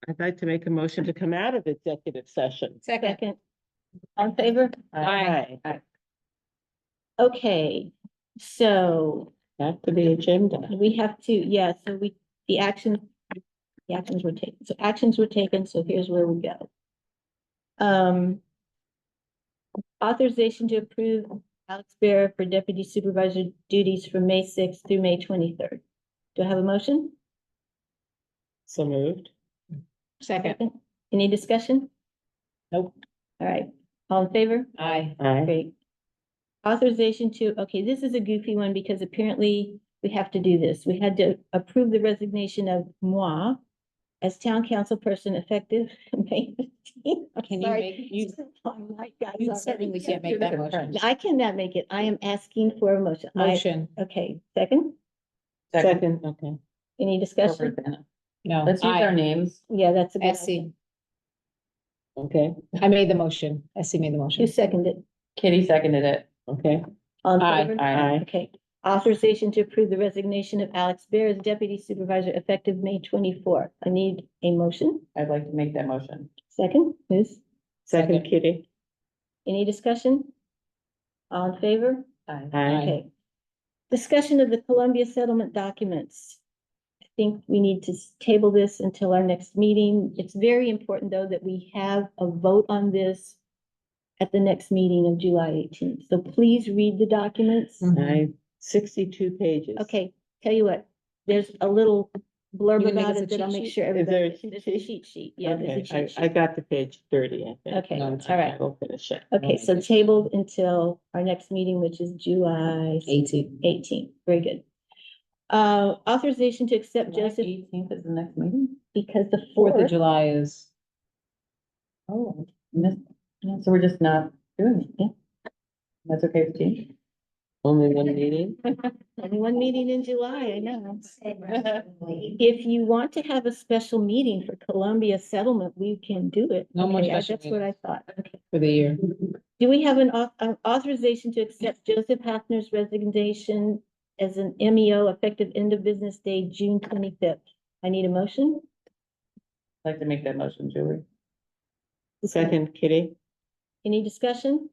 Speaker 5: I'd like to make a motion to come out of executive session.
Speaker 2: Second.
Speaker 4: On favor?
Speaker 5: Aye.
Speaker 4: Okay, so
Speaker 5: Back to the agenda.
Speaker 4: we have to, yeah, so the actions were taken. So actions were taken, so here's where we go. Authorization to approve Alex Bear for deputy supervisor duties from May 6th through May 23rd. Do I have a motion?
Speaker 5: So moved.
Speaker 2: Second.
Speaker 4: Any discussion?
Speaker 2: Nope.
Speaker 4: All right, all in favor?
Speaker 2: Aye.
Speaker 5: Aye.
Speaker 4: Great. Authorization to, okay, this is a goofy one because apparently we have to do this. We had to approve the resignation of moi as town council person effective May 15th. I'm
Speaker 2: Can you
Speaker 4: sorry.
Speaker 2: make, you,
Speaker 4: I'm like, guys,
Speaker 2: you
Speaker 4: already.
Speaker 2: certainly can't make that motion.
Speaker 4: I cannot make it. I am asking for a motion.
Speaker 2: Motion,
Speaker 4: Okay, second,
Speaker 5: Second, okay.
Speaker 4: any discussion?
Speaker 2: no.
Speaker 10: Let's use our
Speaker 2: Aye.
Speaker 10: names.
Speaker 4: Yeah, that's a good.
Speaker 2: SC,
Speaker 4: idea.
Speaker 5: Okay,
Speaker 2: I made the motion, SC made the motion.
Speaker 4: Who seconded?
Speaker 10: Kitty seconded it.
Speaker 5: okay.
Speaker 4: All in
Speaker 2: Aye.
Speaker 4: favor?
Speaker 5: Aye.
Speaker 4: Okay, authorization to approve the resignation of Alex Bear as deputy supervisor effective May 24th. I need a motion.
Speaker 10: I'd like to make that motion.
Speaker 4: Second, Ms.
Speaker 5: Second, Kitty.
Speaker 4: Any discussion? All in favor?
Speaker 10: Aye.
Speaker 5: Aye.
Speaker 4: Okay. Discussion of the Columbia settlement documents. I think we need to table this until our next meeting. It's very important, though, that we have a vote on this at the next meeting of July 18th. So please read the documents.
Speaker 5: Aye. 62 pages.
Speaker 4: Okay, tell you what, there's a little blurb
Speaker 2: You think
Speaker 4: about
Speaker 2: it's a
Speaker 4: it that I'll
Speaker 2: cheat
Speaker 4: make
Speaker 2: sheet?
Speaker 4: sure
Speaker 5: Is there a
Speaker 4: everybody.
Speaker 5: cheat
Speaker 4: It's a
Speaker 5: sheet?
Speaker 4: cheat sheet. Yeah, there's a
Speaker 5: Okay,
Speaker 4: cheat sheet.
Speaker 5: I got to page 30, I think.
Speaker 4: Okay,
Speaker 2: No,
Speaker 4: all
Speaker 2: it's
Speaker 4: right.
Speaker 5: We'll finish it.
Speaker 4: Okay, so tabled until our next meeting, which is July
Speaker 2: 18.
Speaker 4: 18th. Very good. Authorization to accept Joseph,
Speaker 10: 18th is the next meeting?
Speaker 4: because the
Speaker 2: 4th of
Speaker 4: 4th,
Speaker 2: July is,
Speaker 10: Oh, missed. Yeah, so we're just not doing it, yeah? That's okay with you?
Speaker 5: Only one meeting?
Speaker 4: only one meeting in July, I know. If you want to have a special meeting for Columbia settlement, we can do it.
Speaker 2: No more
Speaker 4: Okay,
Speaker 2: special
Speaker 4: that's what I thought. Okay.
Speaker 2: for the year.
Speaker 4: Do we have an authorization to accept Joseph Hafner's resignation as an MEO effective end of business day, June 25th? I need a motion.
Speaker 10: I'd like to make that motion, Julie.
Speaker 5: Second, Kitty.
Speaker 4: Any discussion?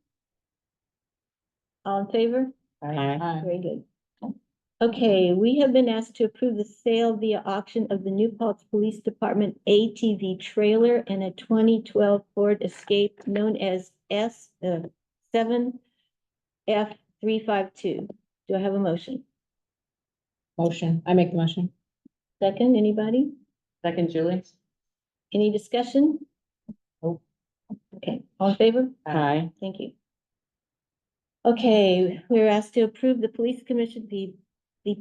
Speaker 4: All in favor?
Speaker 5: Aye.
Speaker 2: Aye.
Speaker 4: Very good. Okay, we have been asked to approve the sale via auction of the New Paltz Police Department ATV trailer and a 2012 Ford Escape known as S7F352. Do I have a motion?
Speaker 2: Motion, I make the motion.
Speaker 4: Second, anybody?
Speaker 10: Second, Julie?
Speaker 4: Any discussion?
Speaker 10: Nope.
Speaker 4: Okay, all in favor?
Speaker 5: Aye.
Speaker 4: Thank you. Okay, we're asked to approve the police commission, the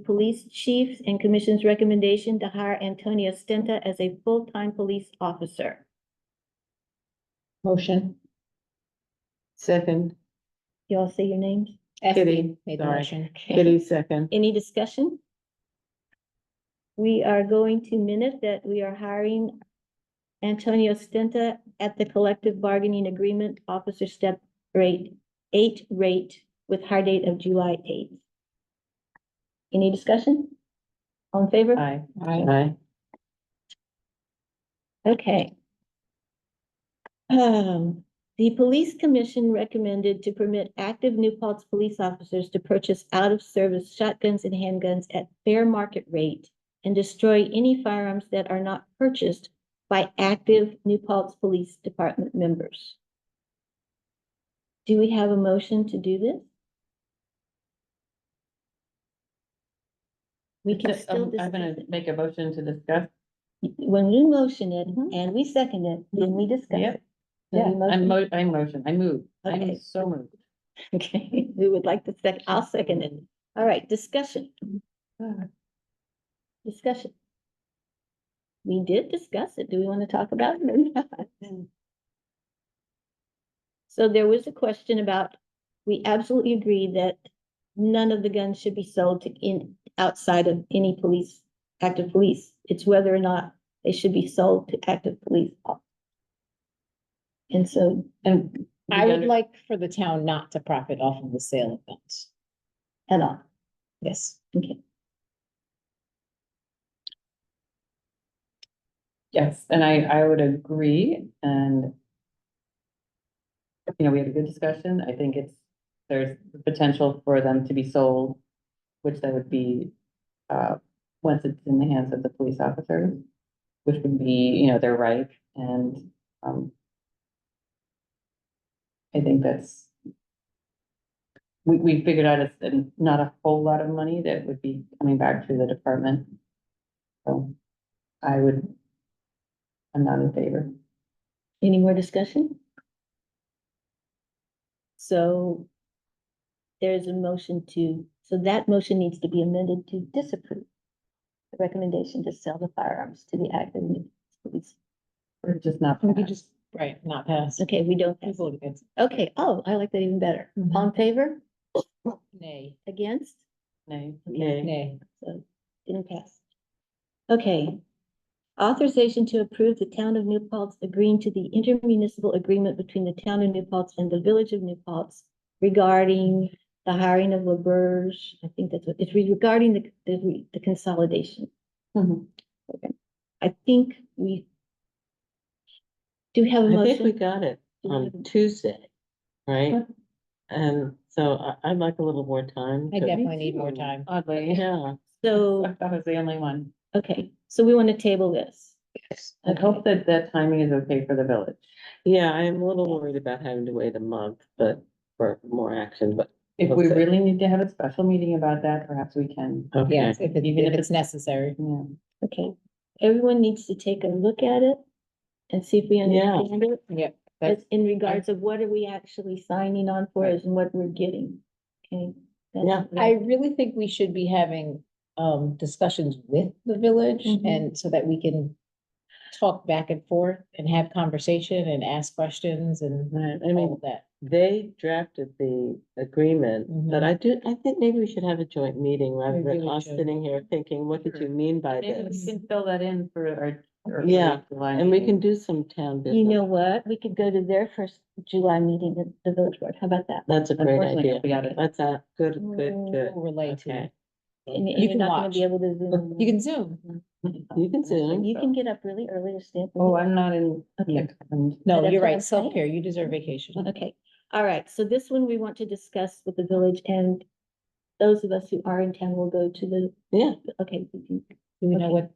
Speaker 4: police chiefs and commission's recommendation to hire Antonio Stenta as a full-time police officer.
Speaker 2: Motion.
Speaker 5: Second,
Speaker 4: You all say your names?
Speaker 5: Kitty.
Speaker 2: Made the
Speaker 5: Sorry.
Speaker 2: motion.
Speaker 5: Kitty, second.
Speaker 4: Any discussion? We are going to minute that we are hiring Antonio Stenta at the collective bargaining agreement officer step rate 8 rate with hire date of July 8th. Any discussion? All in favor?
Speaker 10: Aye.
Speaker 5: Aye.
Speaker 4: Okay. The police commission recommended to permit active New Paltz police officers to purchase out-of-service shotguns and handguns at fair market rate and destroy any firearms that are not purchased by active New Paltz Police Department members. Do we have a motion to do this? We can still
Speaker 10: I'm
Speaker 4: discuss
Speaker 10: gonna
Speaker 4: it.
Speaker 10: make a motion to discuss.
Speaker 4: When we motion it and we second it, then we discuss
Speaker 10: Yep.
Speaker 4: it. When we motion-
Speaker 10: I move.
Speaker 4: Okay.
Speaker 10: I'm so moved.
Speaker 4: Okay, we would like to I'll second it. All right, discussion. Discussion. We did discuss it. Do we want to talk about it or not? So there was a question about, we absolutely agree that none of the guns should be sold to outside of any police, active police. It's whether or not they should be sold to active police. And so,
Speaker 10: And
Speaker 2: I would like for the town not to profit off of the sale of guns.
Speaker 4: at all,
Speaker 2: Yes.
Speaker 4: okay.
Speaker 10: Yes, and I would agree, and you know, we had a good discussion. I think there's potential for them to be sold, which that would be, once it's in the hands of the police officers, which would be, you know, their right, and, I think that's, we figured out it's not a whole lot of money that would be coming back to the department. So I'm not in favor.
Speaker 4: Any more discussion? So there's a motion so that motion needs to be amended to disapprove the recommendation to sell the firearms to the active police.
Speaker 10: Or just not.
Speaker 2: We could just, right, not pass.
Speaker 4: Okay, we don't.
Speaker 2: We vote against.
Speaker 4: Okay, oh, I like that even better.
Speaker 2: Mhm.
Speaker 4: All in favor?
Speaker 2: Nay.
Speaker 4: Against?
Speaker 10: Nay.
Speaker 5: Nay.
Speaker 2: Nay.
Speaker 4: So didn't pass. Okay. Authorization to approve the town of New Paltz agreeing to the intermunicipal agreement between the town of New Paltz and the village of New Paltz regarding the hiring of LaBerge. I think that's what, it's regarding the consolidation.
Speaker 10: Mhm.
Speaker 4: Okay. I think we do we have a
Speaker 5: I think we
Speaker 4: motion.
Speaker 5: got it
Speaker 4: Do we
Speaker 5: on
Speaker 4: have a-
Speaker 5: Tuesday, right? And so I'd like a little more time.
Speaker 2: I
Speaker 5: to-
Speaker 2: definitely need more time.
Speaker 10: Oddly,
Speaker 5: Yeah,
Speaker 4: So,
Speaker 10: I was the only one.
Speaker 4: okay, so we want to table this.
Speaker 10: I hope that that timing is okay for the village.
Speaker 5: yeah, I'm a little worried about having to wait a month, but for more action, but
Speaker 10: If we
Speaker 5: Okay.
Speaker 10: really need to have a special meeting about that, perhaps we can.
Speaker 5: okay.
Speaker 2: Yes, if
Speaker 10: Even if
Speaker 2: it's necessary.
Speaker 10: Yeah.
Speaker 4: Okay, everyone needs to take a look at it and see if we
Speaker 5: Yeah.
Speaker 4: understand it.
Speaker 2: Yep.
Speaker 4: As in regards of what are we actually signing on for
Speaker 10: Right.
Speaker 4: and what we're getting. Okay.
Speaker 5: Yeah.
Speaker 2: I really think we should be having discussions with the village
Speaker 4: Mhm.
Speaker 2: and so that we can talk back and forth and have conversation and ask questions and
Speaker 5: Right, I
Speaker 2: all
Speaker 5: mean,
Speaker 2: of that.
Speaker 5: they drafted the agreement, but
Speaker 2: Mhm.
Speaker 5: I think maybe we should have a joint meeting rather than
Speaker 2: really
Speaker 5: us
Speaker 2: should.
Speaker 5: sitting here thinking, what did you mean by
Speaker 10: Maybe we
Speaker 5: this?
Speaker 10: can fill that in for our.
Speaker 5: Yeah,
Speaker 10: July
Speaker 5: And we
Speaker 10: meeting.
Speaker 5: can do some town
Speaker 4: You
Speaker 5: business.
Speaker 4: know what? We could go to their first July meeting at the village board. How about that?
Speaker 5: That's a great
Speaker 10: Unfortunately,
Speaker 5: idea.
Speaker 10: we got it.
Speaker 5: That's a good, good.
Speaker 2: We'll relay to
Speaker 5: Okay.
Speaker 2: it.
Speaker 4: And
Speaker 2: You
Speaker 4: you're
Speaker 2: can
Speaker 4: not gonna
Speaker 2: watch.
Speaker 4: be able to zoom.
Speaker 2: You can Zoom.
Speaker 5: You can Zoom.
Speaker 4: You can get up really early or stay up.
Speaker 10: Oh,
Speaker 4: really-
Speaker 10: I'm not in.
Speaker 4: Okay.
Speaker 10: yeah, I'm-
Speaker 2: No,
Speaker 4: That's
Speaker 2: you're
Speaker 4: what I'm
Speaker 2: right.
Speaker 4: saying.
Speaker 2: Self-care. You deserve vacation.
Speaker 4: Okay, all right, so this one we want to discuss with the village and those of us who are in town will go to the,
Speaker 5: Yeah,
Speaker 4: okay. we can-
Speaker 2: Do we know
Speaker 4: Okay.
Speaker 2: what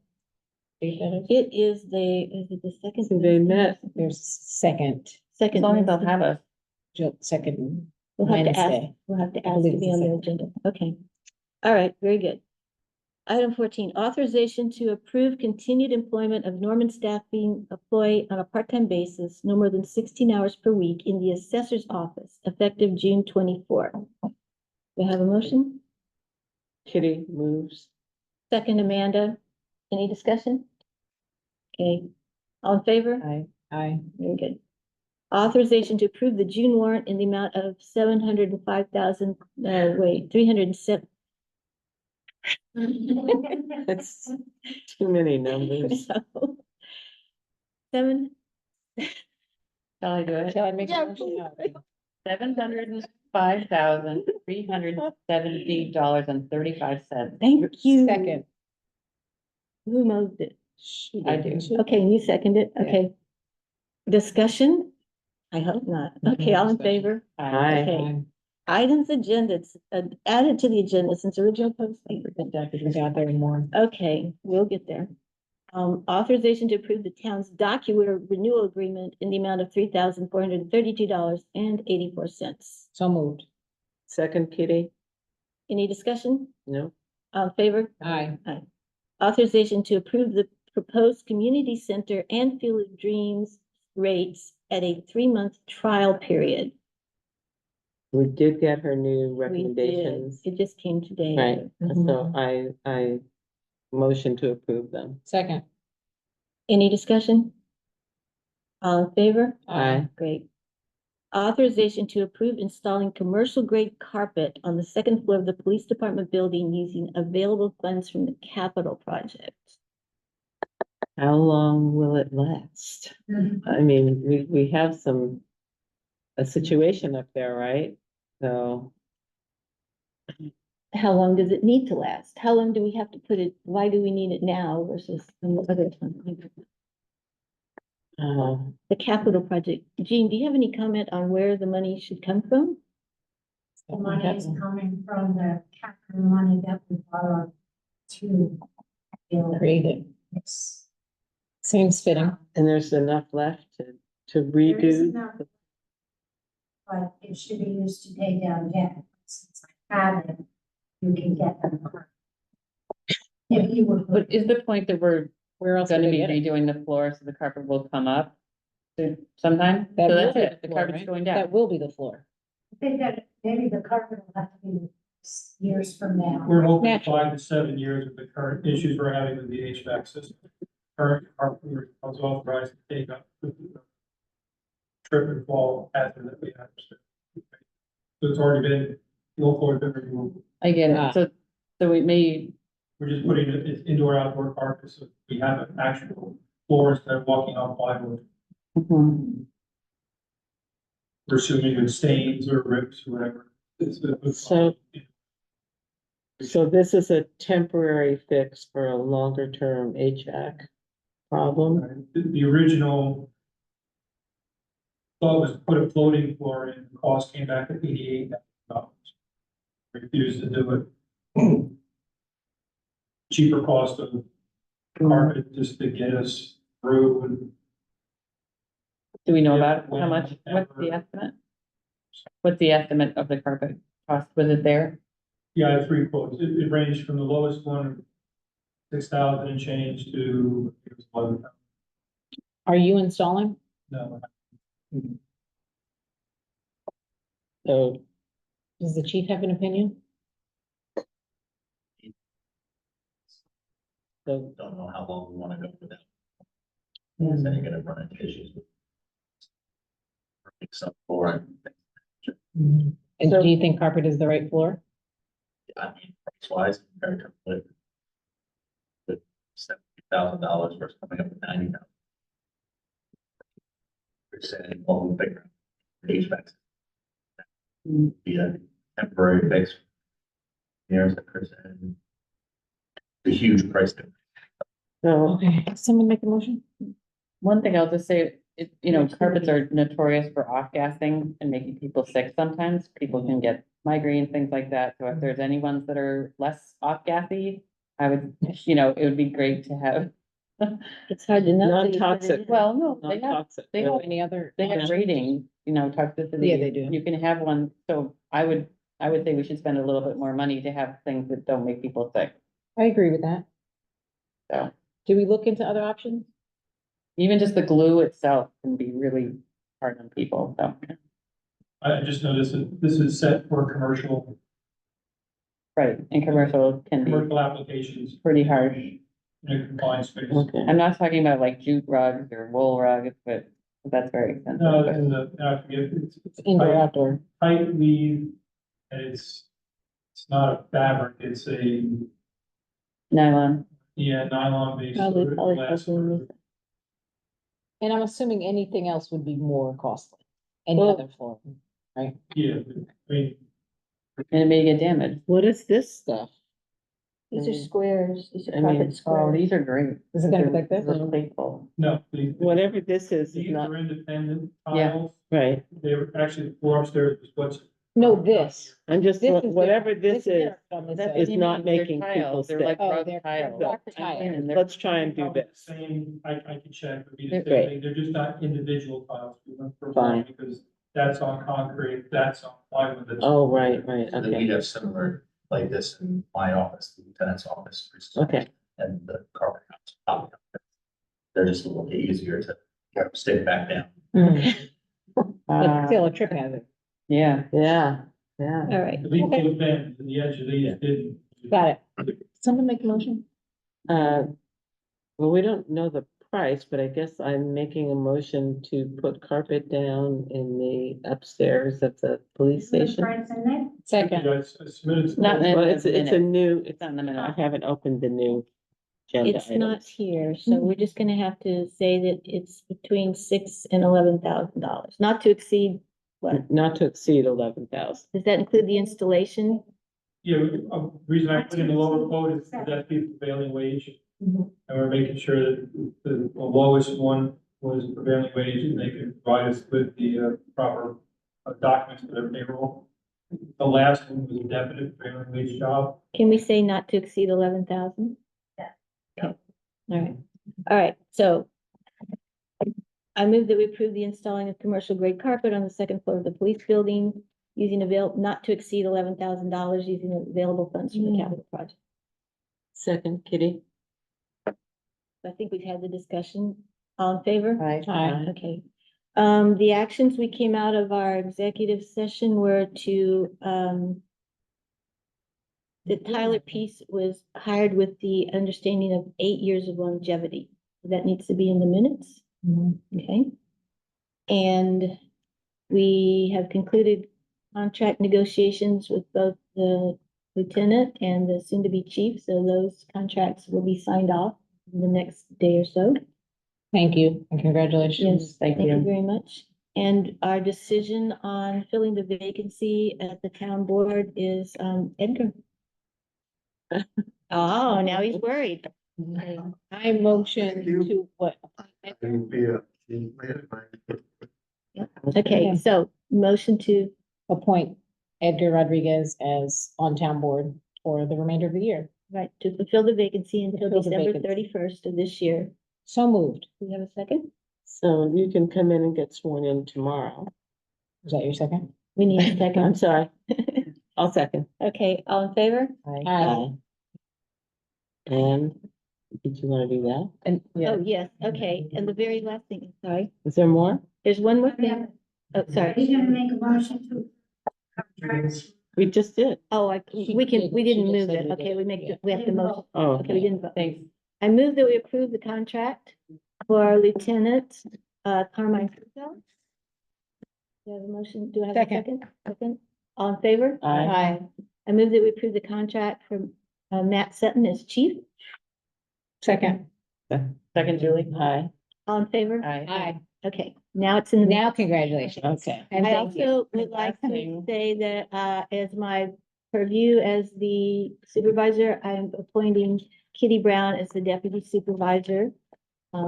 Speaker 2: date that is?
Speaker 4: It is the second.
Speaker 5: So they met.
Speaker 2: There's second,
Speaker 4: Second.
Speaker 10: As long as they'll
Speaker 4: Wednesday.
Speaker 10: have us.
Speaker 2: second
Speaker 4: We'll have to ask,
Speaker 2: Wednesday.
Speaker 4: we'll have to
Speaker 2: I
Speaker 4: ask
Speaker 2: believe
Speaker 4: to
Speaker 2: it's
Speaker 4: be
Speaker 2: the
Speaker 4: on the
Speaker 2: second.
Speaker 4: agenda. Okay. All right, very good. Item 14, authorization to approve continued employment of Norman staff being employed on a part-time basis, no more than 16 hours per week in the assessor's office, effective June 24. We have a motion?
Speaker 5: Kitty moves.
Speaker 4: Second, Amanda. Any discussion? Okay, all in favor?
Speaker 2: Aye.
Speaker 4: Very good. Authorization to approve the June warrant in the amount of 705,000, 307.
Speaker 5: It's too many numbers.
Speaker 4: Seven,
Speaker 10: Shall I do it?
Speaker 2: Shall I make
Speaker 4: Yeah,
Speaker 2: a motion?
Speaker 4: please.
Speaker 10: $705,370.35.
Speaker 4: thank you.
Speaker 2: Second.
Speaker 4: Who moved it?
Speaker 10: I do.
Speaker 4: Okay, and you seconded it,
Speaker 10: Yeah.
Speaker 4: okay. Discussion? I hope not. Okay, all in
Speaker 2: Discussion.
Speaker 4: favor?
Speaker 5: Aye.
Speaker 4: Okay. Items agenda, added to the agenda since original posting.
Speaker 2: We got there more.
Speaker 4: Okay, we'll get there. Authorization to approve the town's document renewal agreement in the amount of $3,432.84.
Speaker 2: So moved.
Speaker 5: Second, Kitty?
Speaker 4: Any discussion?
Speaker 5: No?
Speaker 4: All in favor?
Speaker 2: Aye.
Speaker 4: Authorization to approve the proposed community center and Field of Dreams rates at a 3-month trial period.
Speaker 5: We did get her new
Speaker 4: We did.
Speaker 5: recommendations.
Speaker 4: It just came today.
Speaker 5: Right,
Speaker 2: Mhm.
Speaker 5: so I motion to approve them.
Speaker 2: Second.
Speaker 4: Any discussion? All in favor?
Speaker 5: Aye.
Speaker 4: Great. Authorization to approve installing commercial grade carpet on the second floor of the police department building using available funds from the capital project.
Speaker 5: How long will it last? I mean, we have a situation up there, right? So,
Speaker 4: How long does it need to last? How long do we have to put it? Why do we need it now versus some other time? the capital project. Jean, do you have any comment on where the money should come from?
Speaker 1: The money is coming from the capital money that we borrowed to build.
Speaker 2: Creative.
Speaker 1: Yes.
Speaker 2: Seems fitting.
Speaker 5: And there's enough left to
Speaker 1: There is
Speaker 5: redo.
Speaker 1: enough, but it should be used to pay down debt. Since I have it, you can get them. If you would.
Speaker 10: But is the point that we're
Speaker 2: Where else
Speaker 10: gonna
Speaker 2: gonna
Speaker 10: be
Speaker 2: be it?
Speaker 10: redoing the floor so the carpet will come up sometime?
Speaker 2: That
Speaker 10: So
Speaker 2: will
Speaker 10: that's
Speaker 2: be
Speaker 10: it,
Speaker 2: the
Speaker 10: the
Speaker 2: floor,
Speaker 10: carpet's
Speaker 2: right?
Speaker 10: going
Speaker 2: That
Speaker 10: down.
Speaker 2: will be the floor.
Speaker 1: I think that maybe the carpet will have to be years from now.
Speaker 8: We're hoping
Speaker 2: Naturally.
Speaker 8: 5 to 7 years with the current issues we're having with the HVAC system. Current carpenter was authorized to take up the trip and fall hazard that we have. So it's already been, the old floor has been removed.
Speaker 10: I get
Speaker 2: Ah.
Speaker 10: it, so we may,
Speaker 8: We're just putting it indoor, outdoor carpet, so we have an actual floor instead of walking on plywood. We're assuming it's stains or rips or whatever.
Speaker 5: So this is a temporary fix for a longer term HVAC problem.
Speaker 8: The original thought was to put a floating floor in, the cost came back at $88,000. Refused to do it. Cheaper cost of carpet just to get us through and.
Speaker 10: do we know
Speaker 8: Yeah,
Speaker 10: about how much, what's the
Speaker 8: whenever.
Speaker 10: estimate? What's the estimate of the carpet cost, was it there?
Speaker 8: Yeah, I had 3 quotes. It ranged from the lowest one, 6,000 and change to, it was 11,000.
Speaker 2: Are you installing?
Speaker 8: No,
Speaker 5: So
Speaker 2: Does the chief have an opinion?
Speaker 5: So
Speaker 13: Don't know how long we wanna go with that. Then you're gonna run into issues with. Some floor,
Speaker 2: And
Speaker 5: So-
Speaker 2: do you think carpet is the right floor?
Speaker 13: I mean, price wise, compared to with $70,000 versus coming up with $90,000. We're saying, well, we'll figure out HVAC. Be a temporary fix. Here's the person. The huge price difference.
Speaker 5: So,
Speaker 2: Okay, someone make a motion?
Speaker 10: One thing I'll just say, carpets are notorious for off-gassing and making people sick sometimes. People can get migraine, things like that. So if there's any ones that are less off-gassy, I would, it would be great to have.
Speaker 4: It's hard to know. till you put it
Speaker 5: non-toxic.
Speaker 4: in.
Speaker 10: Well, no, they have,
Speaker 5: non-toxic.
Speaker 10: they have,
Speaker 2: Any other?
Speaker 10: they have rating, toxicity.
Speaker 2: Yeah, they do.
Speaker 10: You can have one, so I would say we should spend a little bit more money to have things that don't make people sick.
Speaker 2: I agree with that.
Speaker 10: So
Speaker 2: Do we look into other options?
Speaker 10: even just the glue itself can be really hard on people, so.
Speaker 8: I just noticed that this is set for commercial
Speaker 10: Right, and commercial can be
Speaker 8: applications
Speaker 10: pretty harsh.
Speaker 8: in a confined space.
Speaker 5: Okay.
Speaker 10: I'm not talking about like jute rugs or wool rugs, but that's very expensive.
Speaker 8: No,
Speaker 10: but-
Speaker 8: and I forget,
Speaker 2: It's indoor, outdoor.
Speaker 8: tight weave, and it's not a fabric, it's a,
Speaker 10: Nylon,
Speaker 8: nylon based.
Speaker 4: Probably
Speaker 8: glass.
Speaker 4: polypropylene.
Speaker 2: And I'm assuming anything else would be more costly, any
Speaker 5: Well-
Speaker 2: other floor.
Speaker 8: Yeah, I mean,
Speaker 10: and it may get damaged.
Speaker 5: What is this stuff?
Speaker 4: These are squares, these
Speaker 5: I
Speaker 4: are
Speaker 5: mean,
Speaker 4: carpet
Speaker 10: Oh,
Speaker 4: squares.
Speaker 10: these are great.
Speaker 2: Is it gonna be like this?
Speaker 10: They're playful.
Speaker 8: no,
Speaker 5: Whatever this is
Speaker 8: these
Speaker 5: not,
Speaker 8: are independent
Speaker 10: Yeah.
Speaker 8: tiles,
Speaker 5: right.
Speaker 8: they were actually, the floor upstairs was what's.
Speaker 2: No, this.
Speaker 5: I'm just,
Speaker 2: This is
Speaker 5: whatever
Speaker 2: different.
Speaker 5: this is,
Speaker 2: different on this
Speaker 10: That's
Speaker 2: side.
Speaker 10: what
Speaker 5: is
Speaker 10: you
Speaker 5: not
Speaker 10: mean, they're
Speaker 5: making
Speaker 10: tiles,
Speaker 5: people
Speaker 10: They're
Speaker 5: sick.
Speaker 10: like
Speaker 2: Oh,
Speaker 10: rug
Speaker 2: they're
Speaker 10: tiles.
Speaker 2: rock tiles.
Speaker 10: And they're-
Speaker 5: Let's try and do
Speaker 8: Probably the
Speaker 5: this.
Speaker 8: Same, I can check, would be the same
Speaker 5: Great.
Speaker 8: thing, they're just not individual tiles. We went for
Speaker 5: Fine.
Speaker 8: one because that's on concrete, that's on plywood. that's-
Speaker 5: Oh, right, right,
Speaker 13: And then
Speaker 5: okay.
Speaker 13: we'd have similar like this in my office, the lieutenant's office.
Speaker 5: Okay.
Speaker 13: And the carpet comes top. They're just a little bit easier to stick back down.
Speaker 2: But still a trip hazard.
Speaker 10: Yeah,
Speaker 5: Yeah, yeah.
Speaker 4: All right.
Speaker 8: These two bends, and the edge of these didn't.
Speaker 2: Got it. Someone make a motion?
Speaker 5: Well, we don't know the price, but I guess I'm making a motion to put carpet down in the upstairs of the police
Speaker 1: Is there a
Speaker 5: station.
Speaker 1: price in there?
Speaker 2: Second.
Speaker 8: I submitted.
Speaker 10: Not in
Speaker 5: Well,
Speaker 10: the
Speaker 5: it's a
Speaker 10: minute.
Speaker 5: new,
Speaker 10: It's not in the minute.
Speaker 5: I haven't opened the new agenda
Speaker 4: It's not
Speaker 5: items.
Speaker 4: here, so we're just gonna have to say that it's between $6,000 and $11,000, not to exceed, what,
Speaker 5: Not to exceed 11,000.
Speaker 4: does that include the installation?
Speaker 8: Yeah, reason I put in the lower quote is that the prevailing wage.
Speaker 1: Mhm.
Speaker 8: And we're making sure that the lowest one
Speaker 14: was prevailing wage, and they could provide us with the proper documents for their payroll. The last one was a definite prevailing wage job.
Speaker 4: Can we say not to exceed 11,000?
Speaker 1: Yeah.
Speaker 4: Okay, all right, so I move that we approve the installing of commercial grade carpet on the second floor of the police building using not to exceed $11,000 using available funds from the capital project.
Speaker 5: Second, Kitty.
Speaker 4: I think we've had the discussion. All in favor?
Speaker 2: Aye.
Speaker 4: Okay. The actions we came out of our executive session were to, that Tyler Peace was hired with the understanding of 8 years of longevity. That needs to be in the minutes. Okay. And we have concluded contract negotiations with both the lieutenant and the soon-to-be chief, so those contracts will be signed off in the next day or so.
Speaker 2: Thank you and congratulations.
Speaker 4: Yes, thank you very much. And our decision on filling the vacancy at the town board is, Edgar. Oh, now he's worried.
Speaker 2: I motion to what?
Speaker 11: And be a.
Speaker 4: Okay, so motion to,
Speaker 2: Appoint Edgar Rodriguez as on town board for the remainder of the year.
Speaker 4: right, to fulfill the vacancy until
Speaker 2: Fulfill the
Speaker 4: December
Speaker 2: vacancy.
Speaker 4: 31st of this year.
Speaker 2: So moved.
Speaker 4: Do we have a second?
Speaker 5: So you can come in and get sworn in tomorrow.
Speaker 2: Is that your second?
Speaker 4: We need a
Speaker 5: I'm
Speaker 4: second.
Speaker 5: sorry. I'll second.
Speaker 4: Okay, all in favor?
Speaker 2: Aye.
Speaker 5: And did you want to do that?
Speaker 10: And, yeah,
Speaker 4: Oh, yes, okay, and the very last thing, sorry,
Speaker 5: Is there more?
Speaker 4: there's one more thing. Oh, sorry.
Speaker 1: You're gonna make a motion to. Contracts.
Speaker 5: We just did.
Speaker 4: Oh,
Speaker 2: She
Speaker 4: we didn't
Speaker 2: just
Speaker 4: move
Speaker 2: said
Speaker 4: it.
Speaker 2: we
Speaker 4: Okay,
Speaker 2: did.
Speaker 4: we make,
Speaker 2: Yeah.
Speaker 4: we have to motion.
Speaker 5: Oh,
Speaker 4: Okay, we didn't vote.
Speaker 10: thanks.
Speaker 4: I move that we approve the contract for our lieutenant, Carmine. Crusoe. Do I have a motion? Do I have a
Speaker 2: Second.
Speaker 4: second? Second. All in favor?
Speaker 5: Aye.
Speaker 4: I move that we approve the contract for, Matt Sutton as chief.
Speaker 2: Second.
Speaker 10: Second, Julie?
Speaker 5: Hi.
Speaker 4: All in favor?
Speaker 2: Aye.
Speaker 4: Okay, now it's in the.
Speaker 2: Now, congratulations.
Speaker 5: Okay.
Speaker 2: And
Speaker 4: I
Speaker 2: thank you.
Speaker 4: also would like to
Speaker 5: Thing.
Speaker 4: say that, as my purview as the supervisor, I'm appointing Kitty Brown as the deputy supervisor.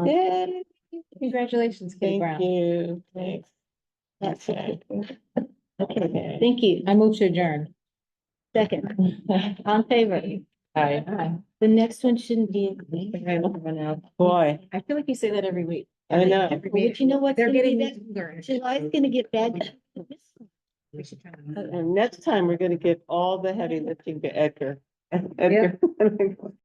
Speaker 2: Yay. Congratulations, Kitty
Speaker 5: Thank
Speaker 2: Brown.
Speaker 5: you. Thanks.
Speaker 4: That's
Speaker 5: Okay.
Speaker 4: it. Okay, thank you.
Speaker 2: I move to adjourn.
Speaker 4: Second, on favor.
Speaker 10: Aye.
Speaker 2: Aye.
Speaker 4: The next one shouldn't be.
Speaker 5: Boy,
Speaker 2: I feel like you say that every week.
Speaker 5: I know.
Speaker 4: But you know what?
Speaker 2: They're getting me.
Speaker 4: July's gonna get bad.
Speaker 5: And next time, we're gonna give all the heavy lifting to Edgar. Edgar.